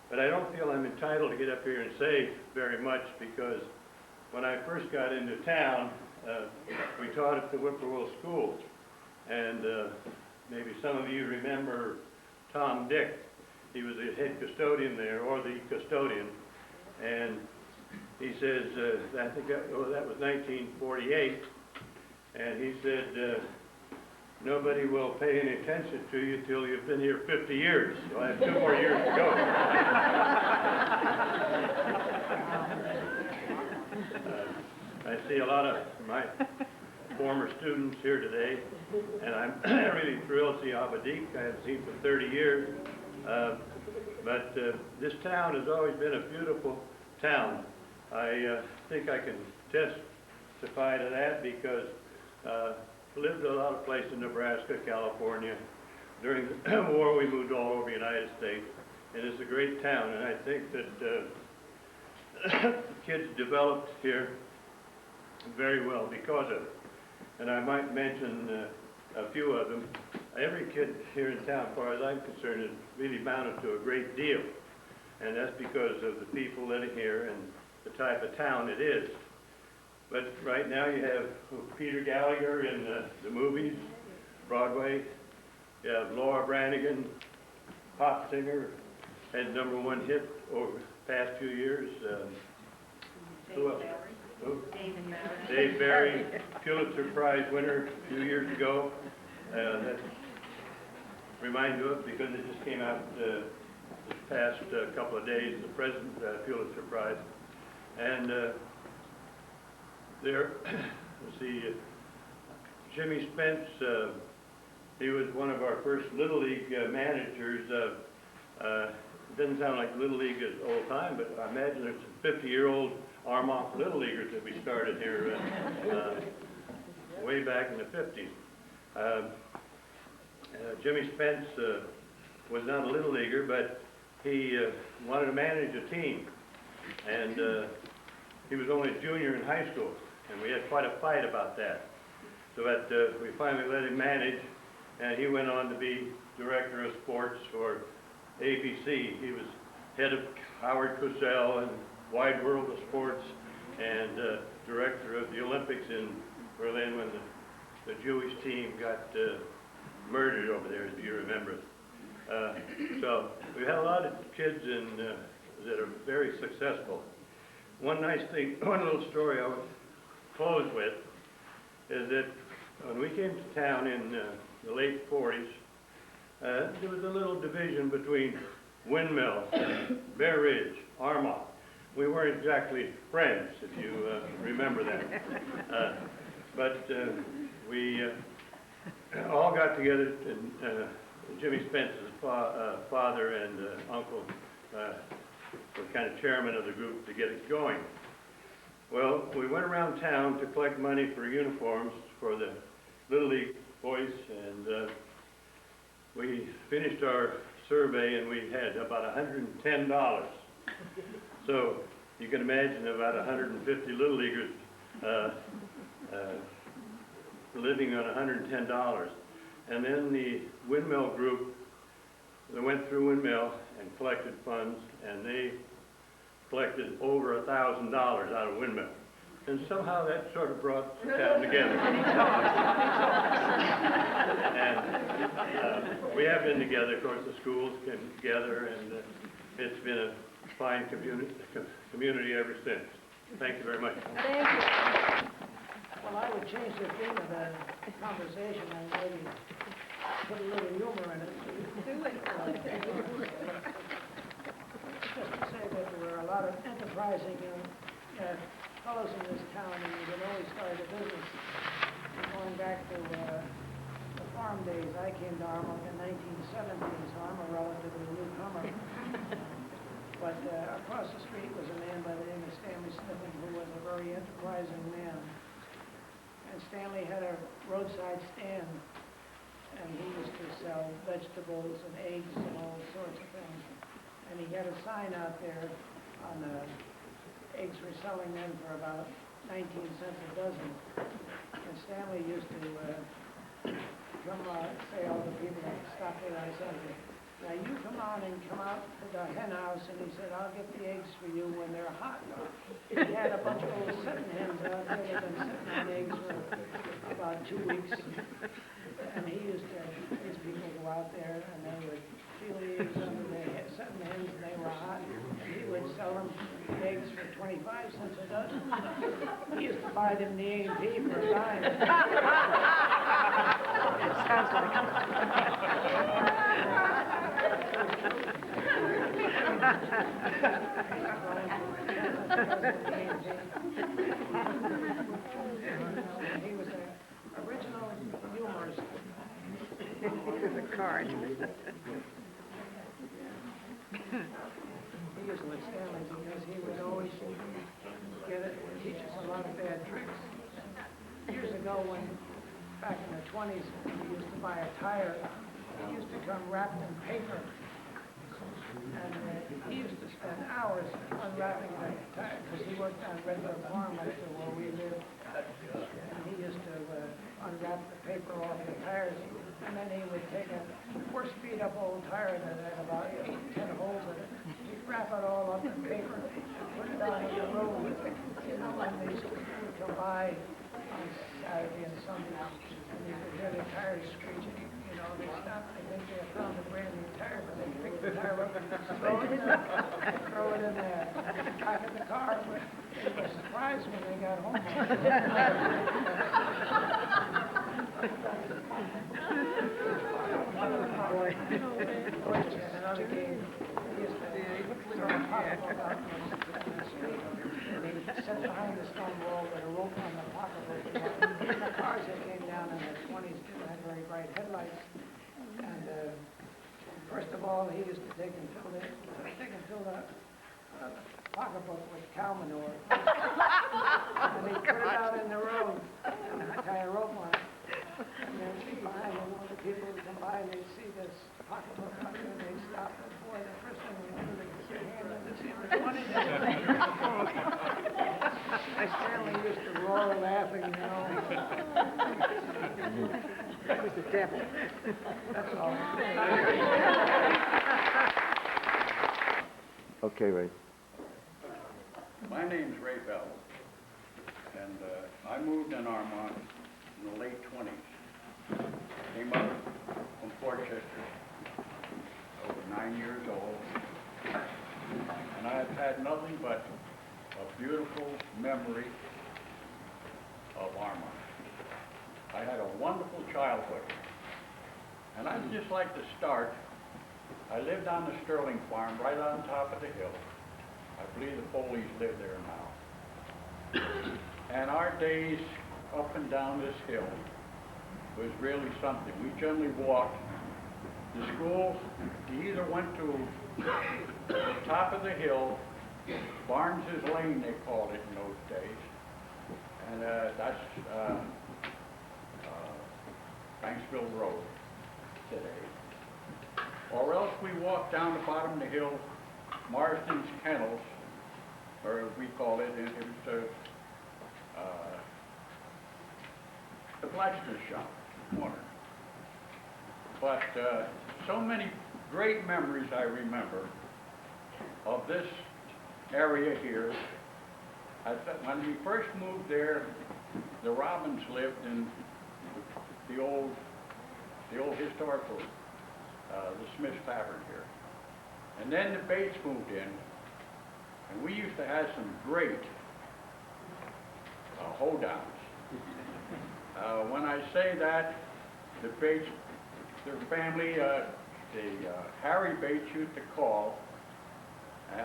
but I don't feel I'm entitled to get up here and say very much because when I first got into town, we taught at the Whippoorwill School, and maybe some of you remember Tom Dick. He was the head custodian there, or the custodian, and he says, I think that was 1948, and he said, nobody will pay any attention to you till you've been here 50 years. So I have 2 more years to go. I see a lot of my former students here today, and I'm really thrilled to see Abadiq. I haven't seen for 30 years. But this town has always been a beautiful town. I think I can testify to that because lived a lot of places in Nebraska, California. During the war, we moved all over the United States, and it's a great town. And I think that kids developed here very well because of it. And I might mention a few of them. Every kid here in town, as far as I'm concerned, has really amounted to a great deal. And that's because of the people living here and the type of town it is. But right now you have Peter Gallagher in the movies, Broadway. You have Laura Branigan, pop singer, had #1 hit over the past few years. Who else? Dave Barry, Pulitzer Prize winner a few years ago. That remind you of because it just came out this past couple of days, the present Pulitzer Prize. And there, let's see, Jimmy Spence, he was one of our first Little League managers. It doesn't sound like Little League is old time, but I imagine there's some 50-year-old Armonk Little Leaguers that we started here way back in the 50s. Jimmy Spence was not a Little Leaguer, but he wanted to manage a team. And he was only a junior in high school, and we had quite a fight about that. So that we finally let him manage, and he went on to be director of sports for ABC. He was head of Howard Cosell and Wide World of Sports, and director of the Olympics in Berlin when the Jewish team got murdered over there, if you remember. So we had a lot of kids that are very successful. One nice thing, one little story I would close with is that when we came to town in the late 40s, there was a little division between Windmill, Bear Ridge, Armonk. We weren't exactly friends, if you remember that. But we all got together, and Jimmy Spence's father and uncle were kind of chairman of the group to get it going. Well, we went around town to collect money for uniforms for the Little League boys, and we finished our survey and we had about $110. So you can imagine about 150 Little Leaguers living on $110. And then the Windmill group, they went through Windmill and collected funds, and they collected over $1,000 out of Windmill. And somehow that sort of brought the town together. And we have been together, of course, the schools came together, and it's been a fine community ever since. Thank you very much. Thank you. Well, I would change the theme of the conversation and maybe put a little humor in it. Do it. Just to say that there were a lot of enterprising fellows in this town and they always started a business. Going back to the farm days, I came to Armonk in 1917, so I'm a relatively newcomer. But across the street was a man by the name of Stanley Sniffen, who was a very enterprising man. And Stanley had a roadside stand, and he used to sell vegetables and eggs and all sorts of things. And he had a sign out there on the eggs were selling then for about 19 cents a dozen. And Stanley used to come say all the people that stopped there, I said, now you come on and come out to the hen house, and he said, I'll get the eggs for you when they're hot. He had a bunch of old setting hens out there that had been sitting on eggs for about 2 weeks. And he used to, these people go out there and they would peel the eggs under the setting hens and they were hot. And he would sell them eggs for 25 cents a dozen. He used to buy them in the A&P for a dime. It sounds like he was an original humorist. Here's a card. He used to Stanley because he would always teach us a lot of bad tricks. Years ago, back in the 20s, we used to buy a tire. He used to come wrapped in paper. And he used to spend hours unwrapping the tire because he worked on Red Deer Farm up there where we lived. And he used to unwrap the paper off the tires. And then he would take a worse beat up old tire that had about 10 holes in it. He'd wrap it all up in paper and put it out on the road. You know, when they would come by on Saturday and Sunday, and you could hear the tires screeching. You know, they stopped. I think they had found a brand new tire, but they picked the tire up and throw it in the back of the car. But they were surprised when they got home. Another game. He used to throw a pocketbook out in the street, and he sat behind the stone wall with a rope on the pocketbook. The cars that came down in the 20s didn't have very bright headlights. And first of all, he used to take and fill the pocketbook with cow manure. And he'd put it out in the road and tie a rope on it. And then behind him, all the people would come by and they'd see this pocketbook out there and they'd stop. And boy, the first thing they do, they get their hand in to see if there's money there. Stanley used to roar laughing, you know. That was the devil. That's all. Okay, Ray. My name's Ray Bell, and I moved in Armonk in the late 20s. Came up from Fort Chester, over 9 years old, and I've had nothing but a beautiful memory of Armonk. I had a wonderful childhood, and I'd just like to start. I lived on the Sterling farm, right on top of the hill. I believe the Foleys live there now. And our days up and down this hill was really something. We generally walked. The schools, you either went to the top of the hill, Barnes's Lane they called it in those days, and that's Banksville Road today. Or else we walked down the bottom of the hill, Marston's Kennels, or we call it, it was the blacksmith shop corner. But so many great memories I remember of this area here. When we first moved there, the Robins lived in the old historical, the Smith's Tavern here. And then the Bates moved in, and we used to have some great hoedowns. When I say that, the Bates, their family, Harry Bates used to call,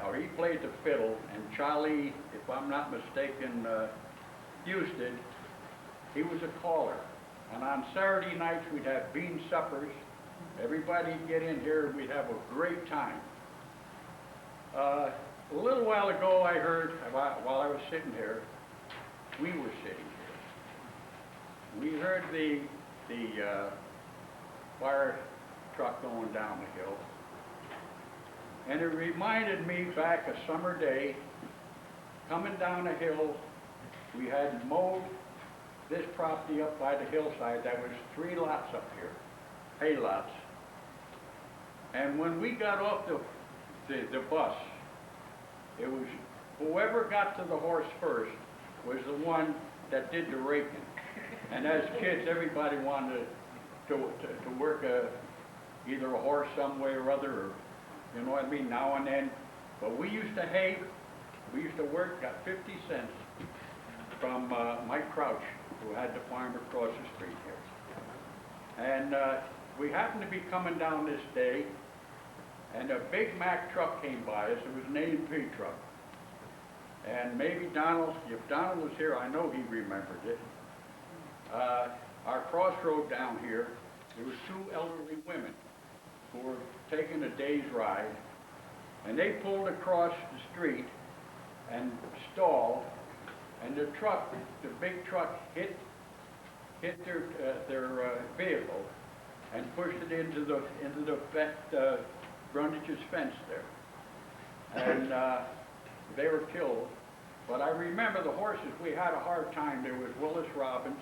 or he played the fiddle, and Charlie, if I'm not mistaken, Houston, he was a caller. And on Saturday nights, we'd have bean suppers. Everybody'd get in here, and we'd have a great time. A little while ago, I heard, while I was sitting here, we were sitting here. We heard the fire truck going down the hill. And it reminded me back a summer day, coming down a hill. We had mowed this property up by the hillside. That was 3 lots up here, hay lots. And when we got off the bus, it was whoever got to the horse first was the one that did the raking. And as kids, everybody wanted to work either a horse some way or other, or, you know what I mean, now and then. But we used to hay, we used to work, got 50 cents from Mike Crouch, who had the farm across the street here. And we happened to be coming down this day, and a Big Mac truck came by us. It was an A&P truck. And maybe Donald, if Donald was here, I know he remembered it. Our crossroad down here, there was 2 elderly women who were taking a day's ride, and they pulled across the street and stalled, and the truck, the big truck, hit their vehicle and pushed it into the Brundage's fence there, and they were killed. But I remember the horses. We had a hard time. There was Willis Robbins,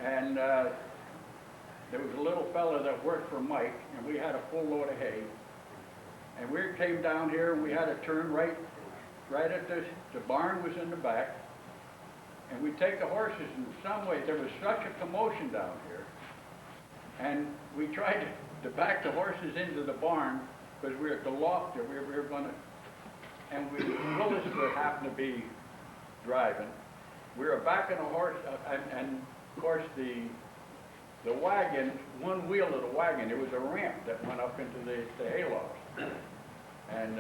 and there was a little fella that worked for Mike, and we had a full load of hay. And we came down here, and we had to turn right at the barn was in the back, and we take the horses. In some way, there was such a commotion down here, and we tried to back the horses into the barn because we were at the loft there. We were going to, and Willis would happen to be driving. We were backing a horse, and of course the wagon, one wheel of the wagon, it was a ramp that went up into the haylofts. And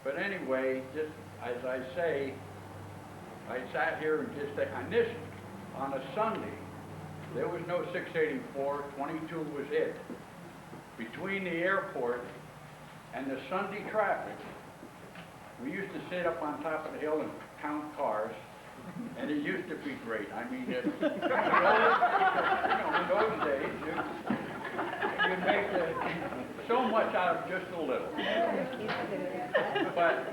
but anyway, just as I say, I sat here and on a Sunday. There was no 684, 22 was it. Between the airport and the Sunday traffic, we used to sit up on top of the hill and count cars, and it used to be great. I mean, in those days, you make so much out of just a little. But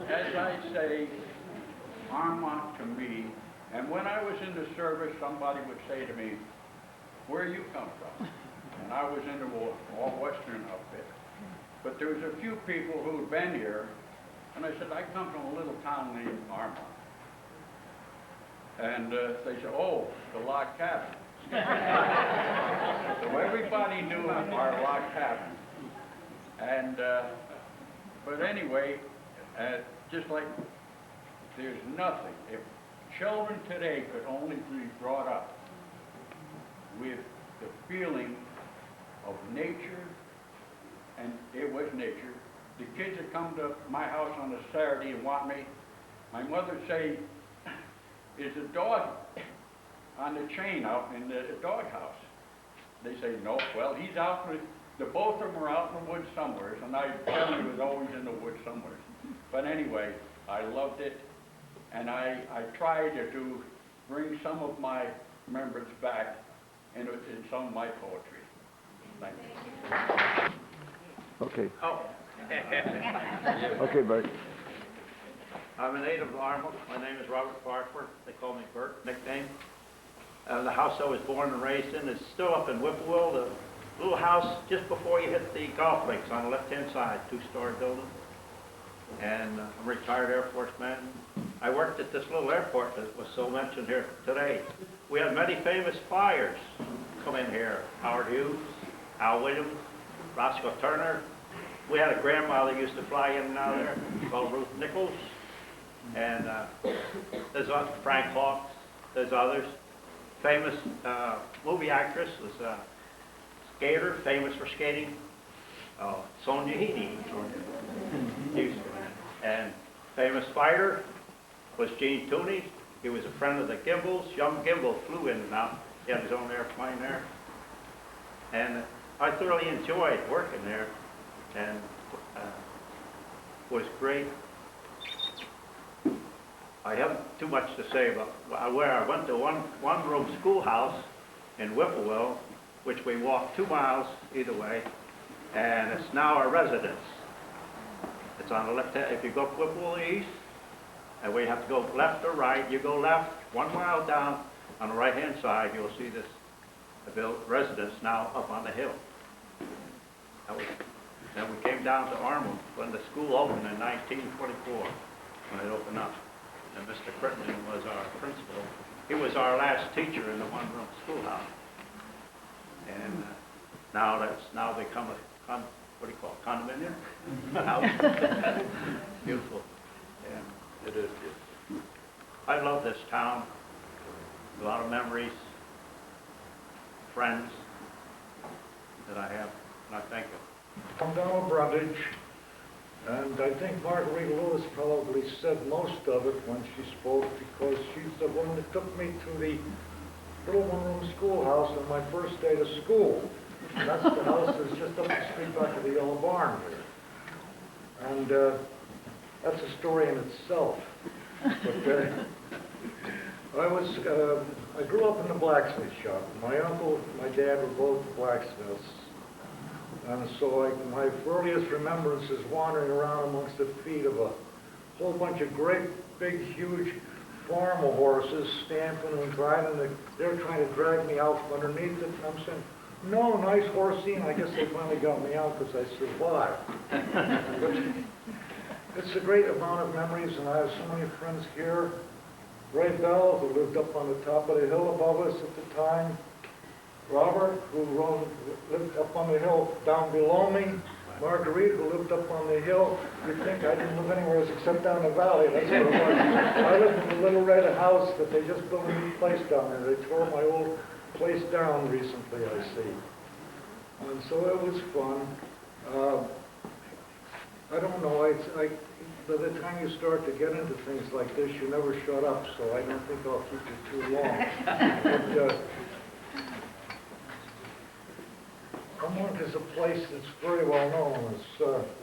as I say, Armont to me, and when I was in the service, somebody would say to me, "Where you come from?" And I was in the all Western outfit. But there was a few people who had been here, and I said, "I come from a little town named Armont." And they said, "Oh, the log cabin." So everybody knew our log cabin. And, but anyway, just like there's nothing, if children today could only be brought up with the feeling of nature, and it was nature. The kids that come to my house on a Saturday and want me, my mother would say, "Is the dog on the chain out in the doghouse?" They say, "No." "Well, he's out, the both of them are out in the woods somewhere," and I tell him he was always in the woods somewhere. But anyway, I loved it, and I tried to bring some of my remembrance back in some of my poetry. Thank you. Okay. Oh. Okay, Bert. I'm a native of Armont. My name is Robert Farquhar. They call me Bert, nickname. The house I was born and raised in is still up in Whippoorwill, the little house just before you hit the golf links on the left-hand side, 2-story building. and I'm a retired Air Force man. I worked at this little airport that was so mentioned here today. We had many famous flyers come in here. Howard Hughes, Al Williams, Roscoe Turner. We had a grandma that used to fly in and out of there called Ruth Nichols. And there's Frank Hawks, there's others. Famous movie actress was skater, famous for skating, Sonia Heaney. And famous fighter was Gene Tooney. He was a friend of the Gimbal's. Young Gimbal flew in and out. He had his own airplane there. And I thoroughly enjoyed working there, and was great. I haven't too much to say about where I went to one-room schoolhouse in Whipplewell, which we walked 2 miles either way, and it's now our residence. It's on the left hand, if you go up Whipplewell East, and we have to go left or right, you go left 1 mile down, on the right-hand side, you'll see this residence now up on the hill. Then we came down to Armwood when the school opened in 1924, when it opened up. And Mr. Crittenden was our principal. He was our last teacher in the one-room schoolhouse. And now that's now become a, what do you call it, condominium? House. Beautiful. And it is beautiful. I love this town. A lot of memories, friends that I have, and I thank you. I'm Donald Brundage, and I think Marguerite Lewis probably said most of it when she spoke, because she's the one that took me to the little one-room schoolhouse on my first day to school. And that's the house that's just up the street back of the Yellow Barn here. And that's a story in itself. But I grew up in the blacksmith shop. My uncle and my dad were both blacksmiths. And so my earliest remembrance is wandering around amongst the feet of a whole bunch of great, big, huge farm horses stamping and driving. They're trying to drag me out from underneath it. And I'm saying, no, nice horsey. And I guess they finally got me out because I survived. But it's a great amount of memories, and I have so many friends here. Ray Bell, who lived up on the top of the hill above us at the time. Robert, who lived up on the hill down below me. Marguerite, who lived up on the hill. You'd think I didn't live anywhere except down the valley. That's what it was. I lived in a little red house that they just built a new place down there. They tore my old place down recently, I see. And so it was fun. I don't know. By the time you start to get into things like this, you never shut up, so I don't think I'll keep you too long. But, Armonk is a place that's very well known. As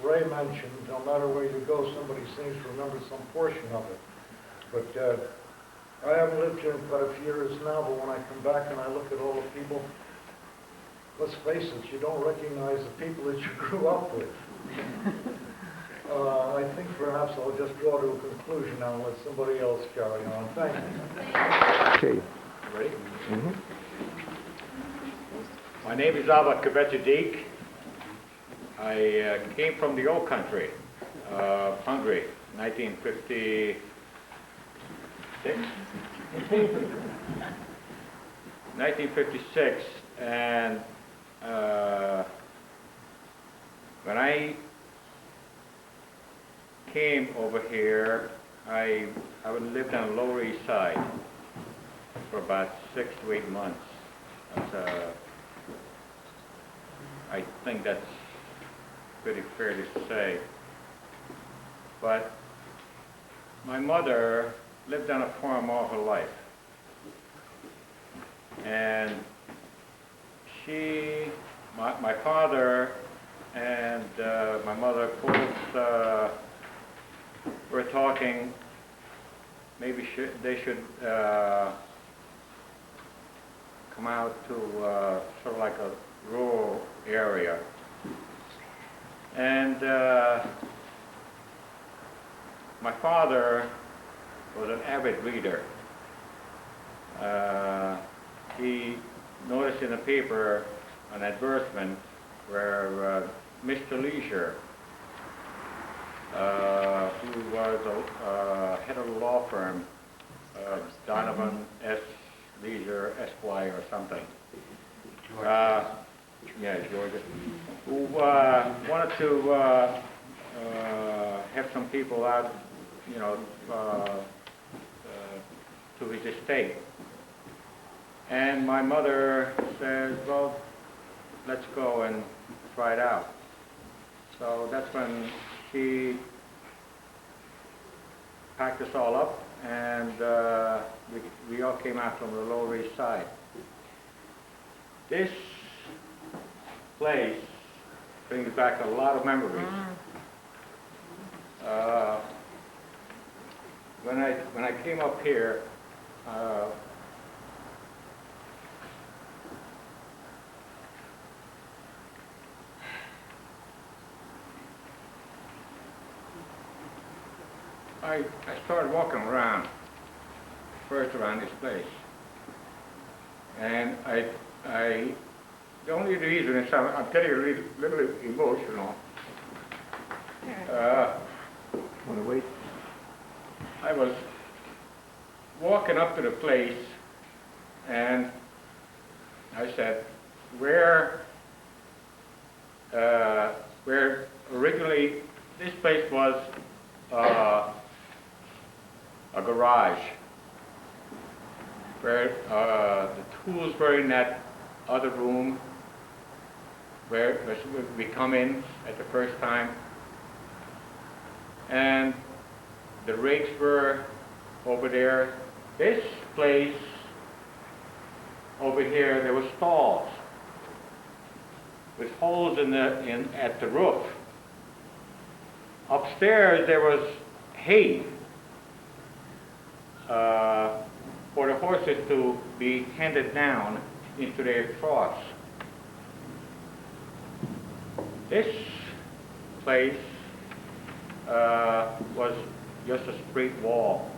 Ray mentioned, no matter where you go, somebody seems to remember some portion of it. But I haven't lived here quite a few years now, but when I come back and I look at all the people, let's face it, you don't recognize the people that you grew up with. I think perhaps I'll just draw to a conclusion now and let somebody else carry on. Thank you. Okay. Ready? Mm-hmm. My name is Albert Kvetchadik. I came from the old country, Hungary, 1956. 1956, and when I came over here, I lived on the Lower East Side for about 6 to 8 months. I think that's pretty fair to say. But my mother lived on a farm all her life. And my father and my mother both were talking, maybe they should come out to sort of like a rural area. And my father was an avid reader. He noticed in the paper an advertisement where Mr. Leisure firm, Donovan S. Leisure Esquire or something. Yeah, Georgia. Who wanted to have some people out, you know, to his estate. And my mother said, well, let's go and try it out. So that's when she packed us all up, and we all came out from the Lower East Side. This place brings back a lot of memories. When I came up here, I started walking around, first around this place, and the only reason is I'm getting a little emotional. Want to wait? I was walking up to the place, and I said, where originally this place was a garage, where the tools were in that other room where we come in at the first time, and the rakes were over there. This place over here, there were stalls with holes at the roof. Upstairs there was hay for the horses to be handed down into their troughs. This place was just a straight wall,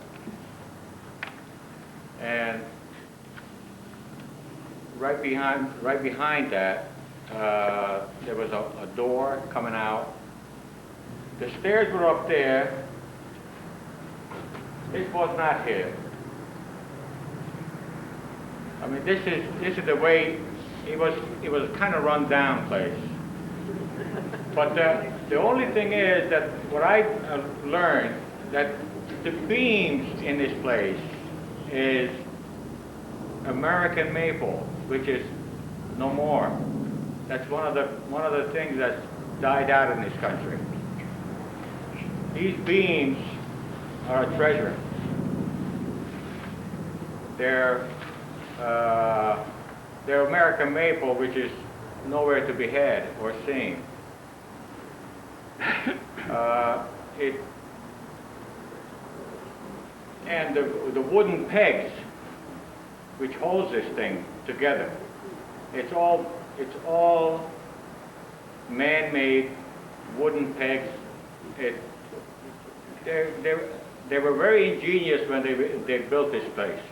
and right behind that there was a door coming out. The stairs were up there. This was not here. I mean, this is the way it was a kind of run down place. But the only thing is that what I learned, that the beams in this place is American maple, which is no more. That's one of the things that's died out in this country. These beams are a treasure. They're American maple, which is nowhere to be had or seen. And the wooden pegs which holds this thing together, it's all man-made wooden pegs. They were very ingenious when they built this place.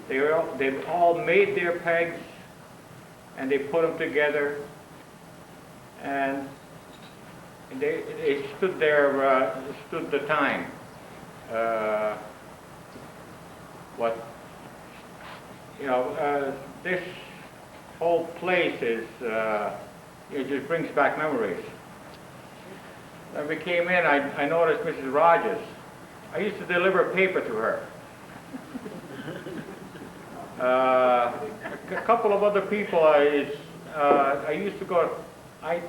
They've all made their pegs, and they put them together, and they stood there, stood the time. This whole place is, it just brings back memories. When we came in, I noticed Mrs. Rogers. I used to deliver paper to her. A couple of other people, I used to go, I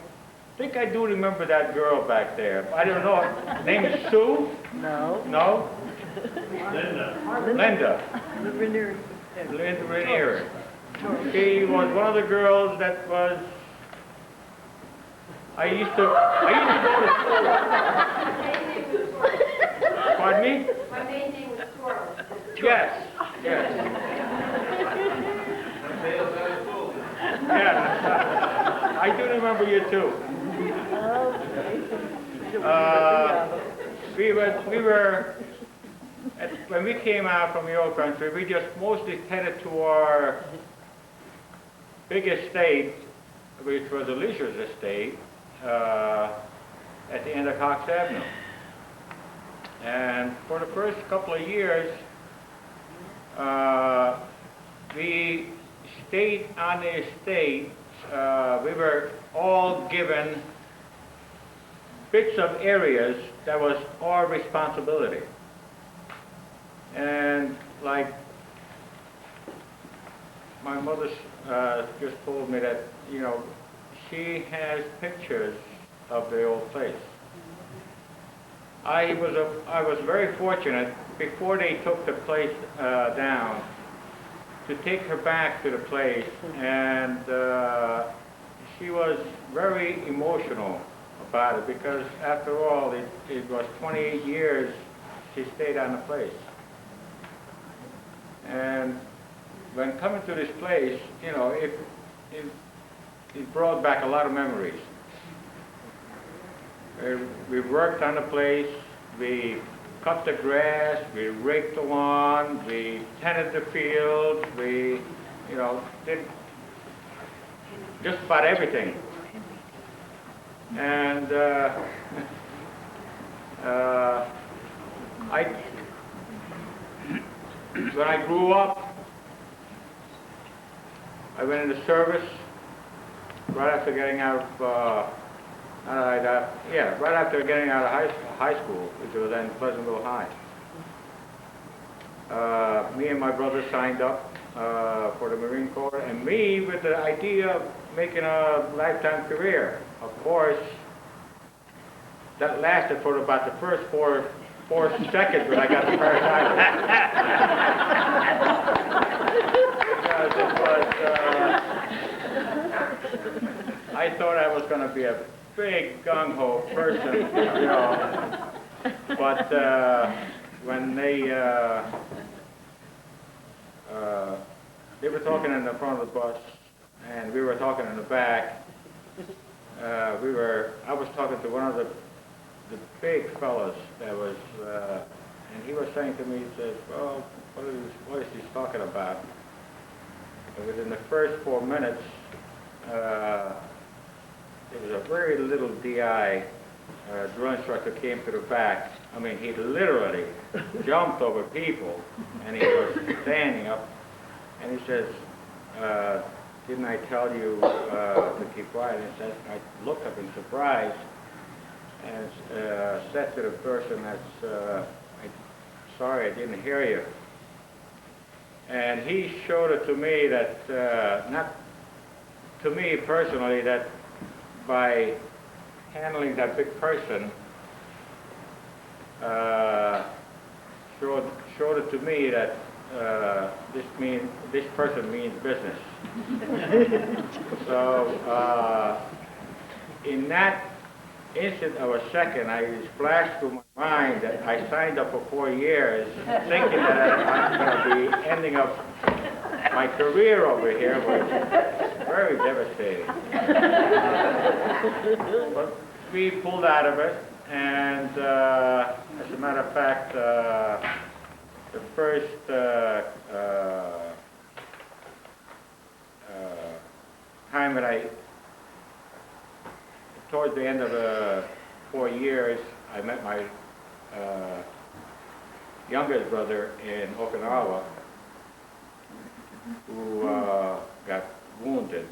think I do remember that girl back there. I don't know, her name is Sue? No. No? Linda. Ranieri. Linda Ranieri. She was one of the girls that was, I used to go to school. Pardon me? My main name was Torres. Yes, yes. Yes, I do remember you too. When we came out from the old country, we just mostly headed to our big estate, which was the Leisure's estate, at the end of Cox Avenue. And for the first couple of years, we stayed on the estate. We were all given bits of areas that was our responsibility. And like my mother just told me that, you know, she has pictures of the old place. I was very fortunate before they took the place down to take her back to the place, and she was very emotional about it because after all it was 28 years she stayed on the place. And when coming to this place, you know, it brought back a lot of memories. We worked on the place, we cut the grass, we raked the lawn, we tended the fields, we, you know, did just about everything. And when I grew up, I went into service right after getting out of right after getting out of high school, which was in Pleasantville High. Me and my brother signed up for the Marine Corps, and me with the idea of making a lifetime career. Of course, that lasted for about the first four seconds when I got the first because it was, I thought I was going to be a big gung-ho person, you know, but when they were talking in the front of the bus and we were talking in the back, I was talking to one of the big fellas that was, and he was saying to me, he says, well, what is he talking about? And within the first 4 minutes, there was a very little DI drill instructor came to the back. I mean, he literally jumped over people, and he was standing up, and he says, didn't I tell you to keep quiet? And he says, I looked up in surprise and said to the person, sorry, I didn't hear you. And he showed it to me that, not to me personally, that by handling that big person, showed it to me that this person means business. So in that instant of a second, I flashed through my mind that I signed up for 4 years, thinking that I'm going to be ending up my career over here was very devastating. But we pulled out of it, and as a matter of fact, the first time that towards the end of the 4 years, I met my youngest brother in Okinawa, who got wounded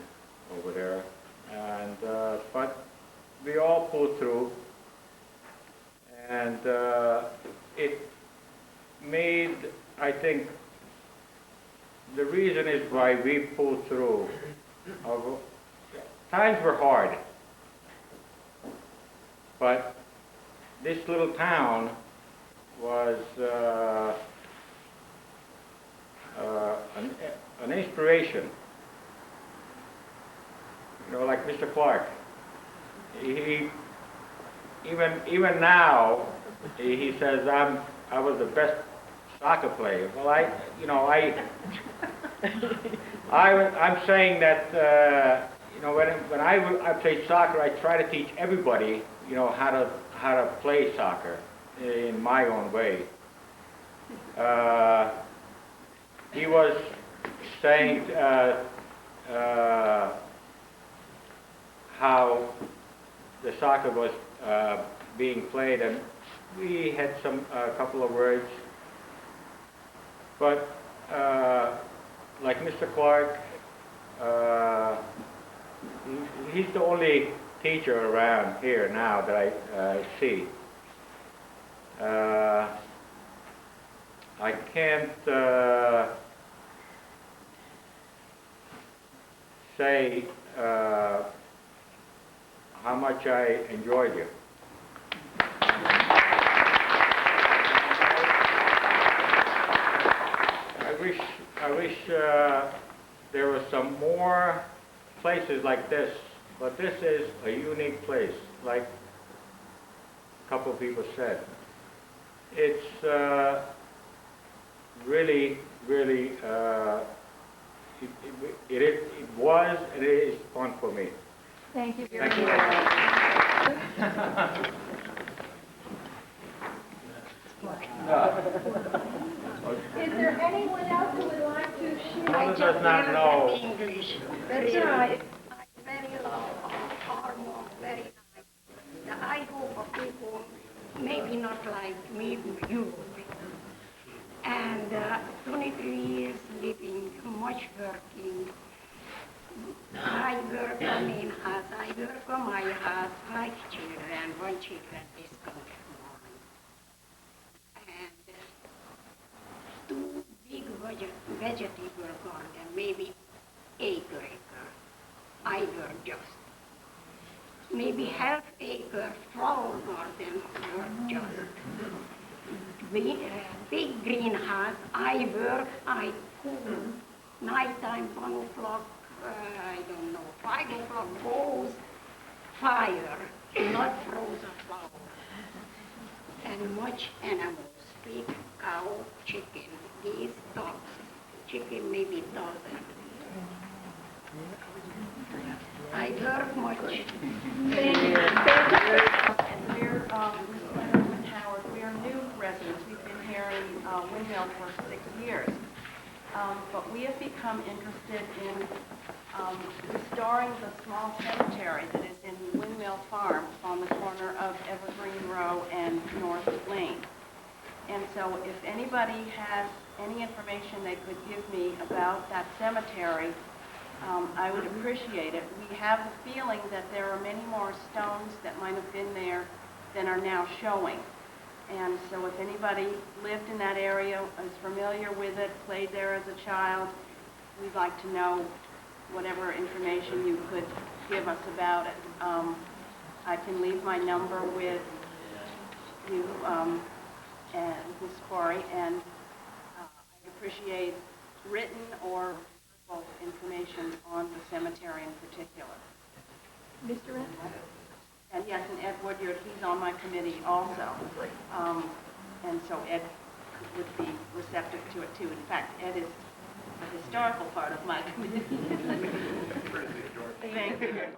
over there, and but we all pulled through, and it made, I think, the reason is why we pulled through. Times were hard, but this little town was an inspiration. You know, like Mr. Clark. He even now he says I was the best soccer player. Well, I'm saying that you know, when I played soccer, I try to teach everybody, you know, how to play soccer in my own way. He was saying how the soccer was being played, and we had a couple of words. But, like Mr. Clark, he's the only teacher around here now that I see. I can't say how much I enjoyed you. I wish there were some more places like this, but this is a unique place, like a couple of people said. It's really, really, it was and it is fun for me. Thank you very Thank you. Is there anyone else who would like to share? Mother does not know. English. That's all right. Very low, hormone, very nice. I hope of people, maybe not like me, you. And 23 years living, much working. I work on in house, I work on my house, 5 children, 1 children is coming. And 2 big vegetable garden, maybe acre. I work just. Maybe half acre flower garden work just. Big greenhouse, I work, I cook. Nighttime, 1 o'clock, I don't know, 5 o'clock goes fire, not frozen flower. And much animals, pig, cow, chicken, geese, dogs. Chicken maybe 1,000. I work much. Thank you. And we're, Howard, we are new residents. We've been here in Windmill for 6 years. But we have become interested in restoring the small cemetery that is in Windmill Farm on the corner of Evergreen Row and North Lane. And so if anybody has any information they could give me about that cemetery, I would appreciate it. We have the feeling that there are many more stones that might have been there than are now showing. And so if anybody lived in that area, is familiar with it, played there as a child, we'd like to know whatever information you could give us about it. I can leave my number with you and Ms. Corey, and I'd appreciate written or verbal information on the cemetery in particular. Mr. Ed? And yes, and Ed Woodyard, he's on my committee also. And so Ed would be receptive to it too. In fact, Ed is a historical part of my committee. Thank you.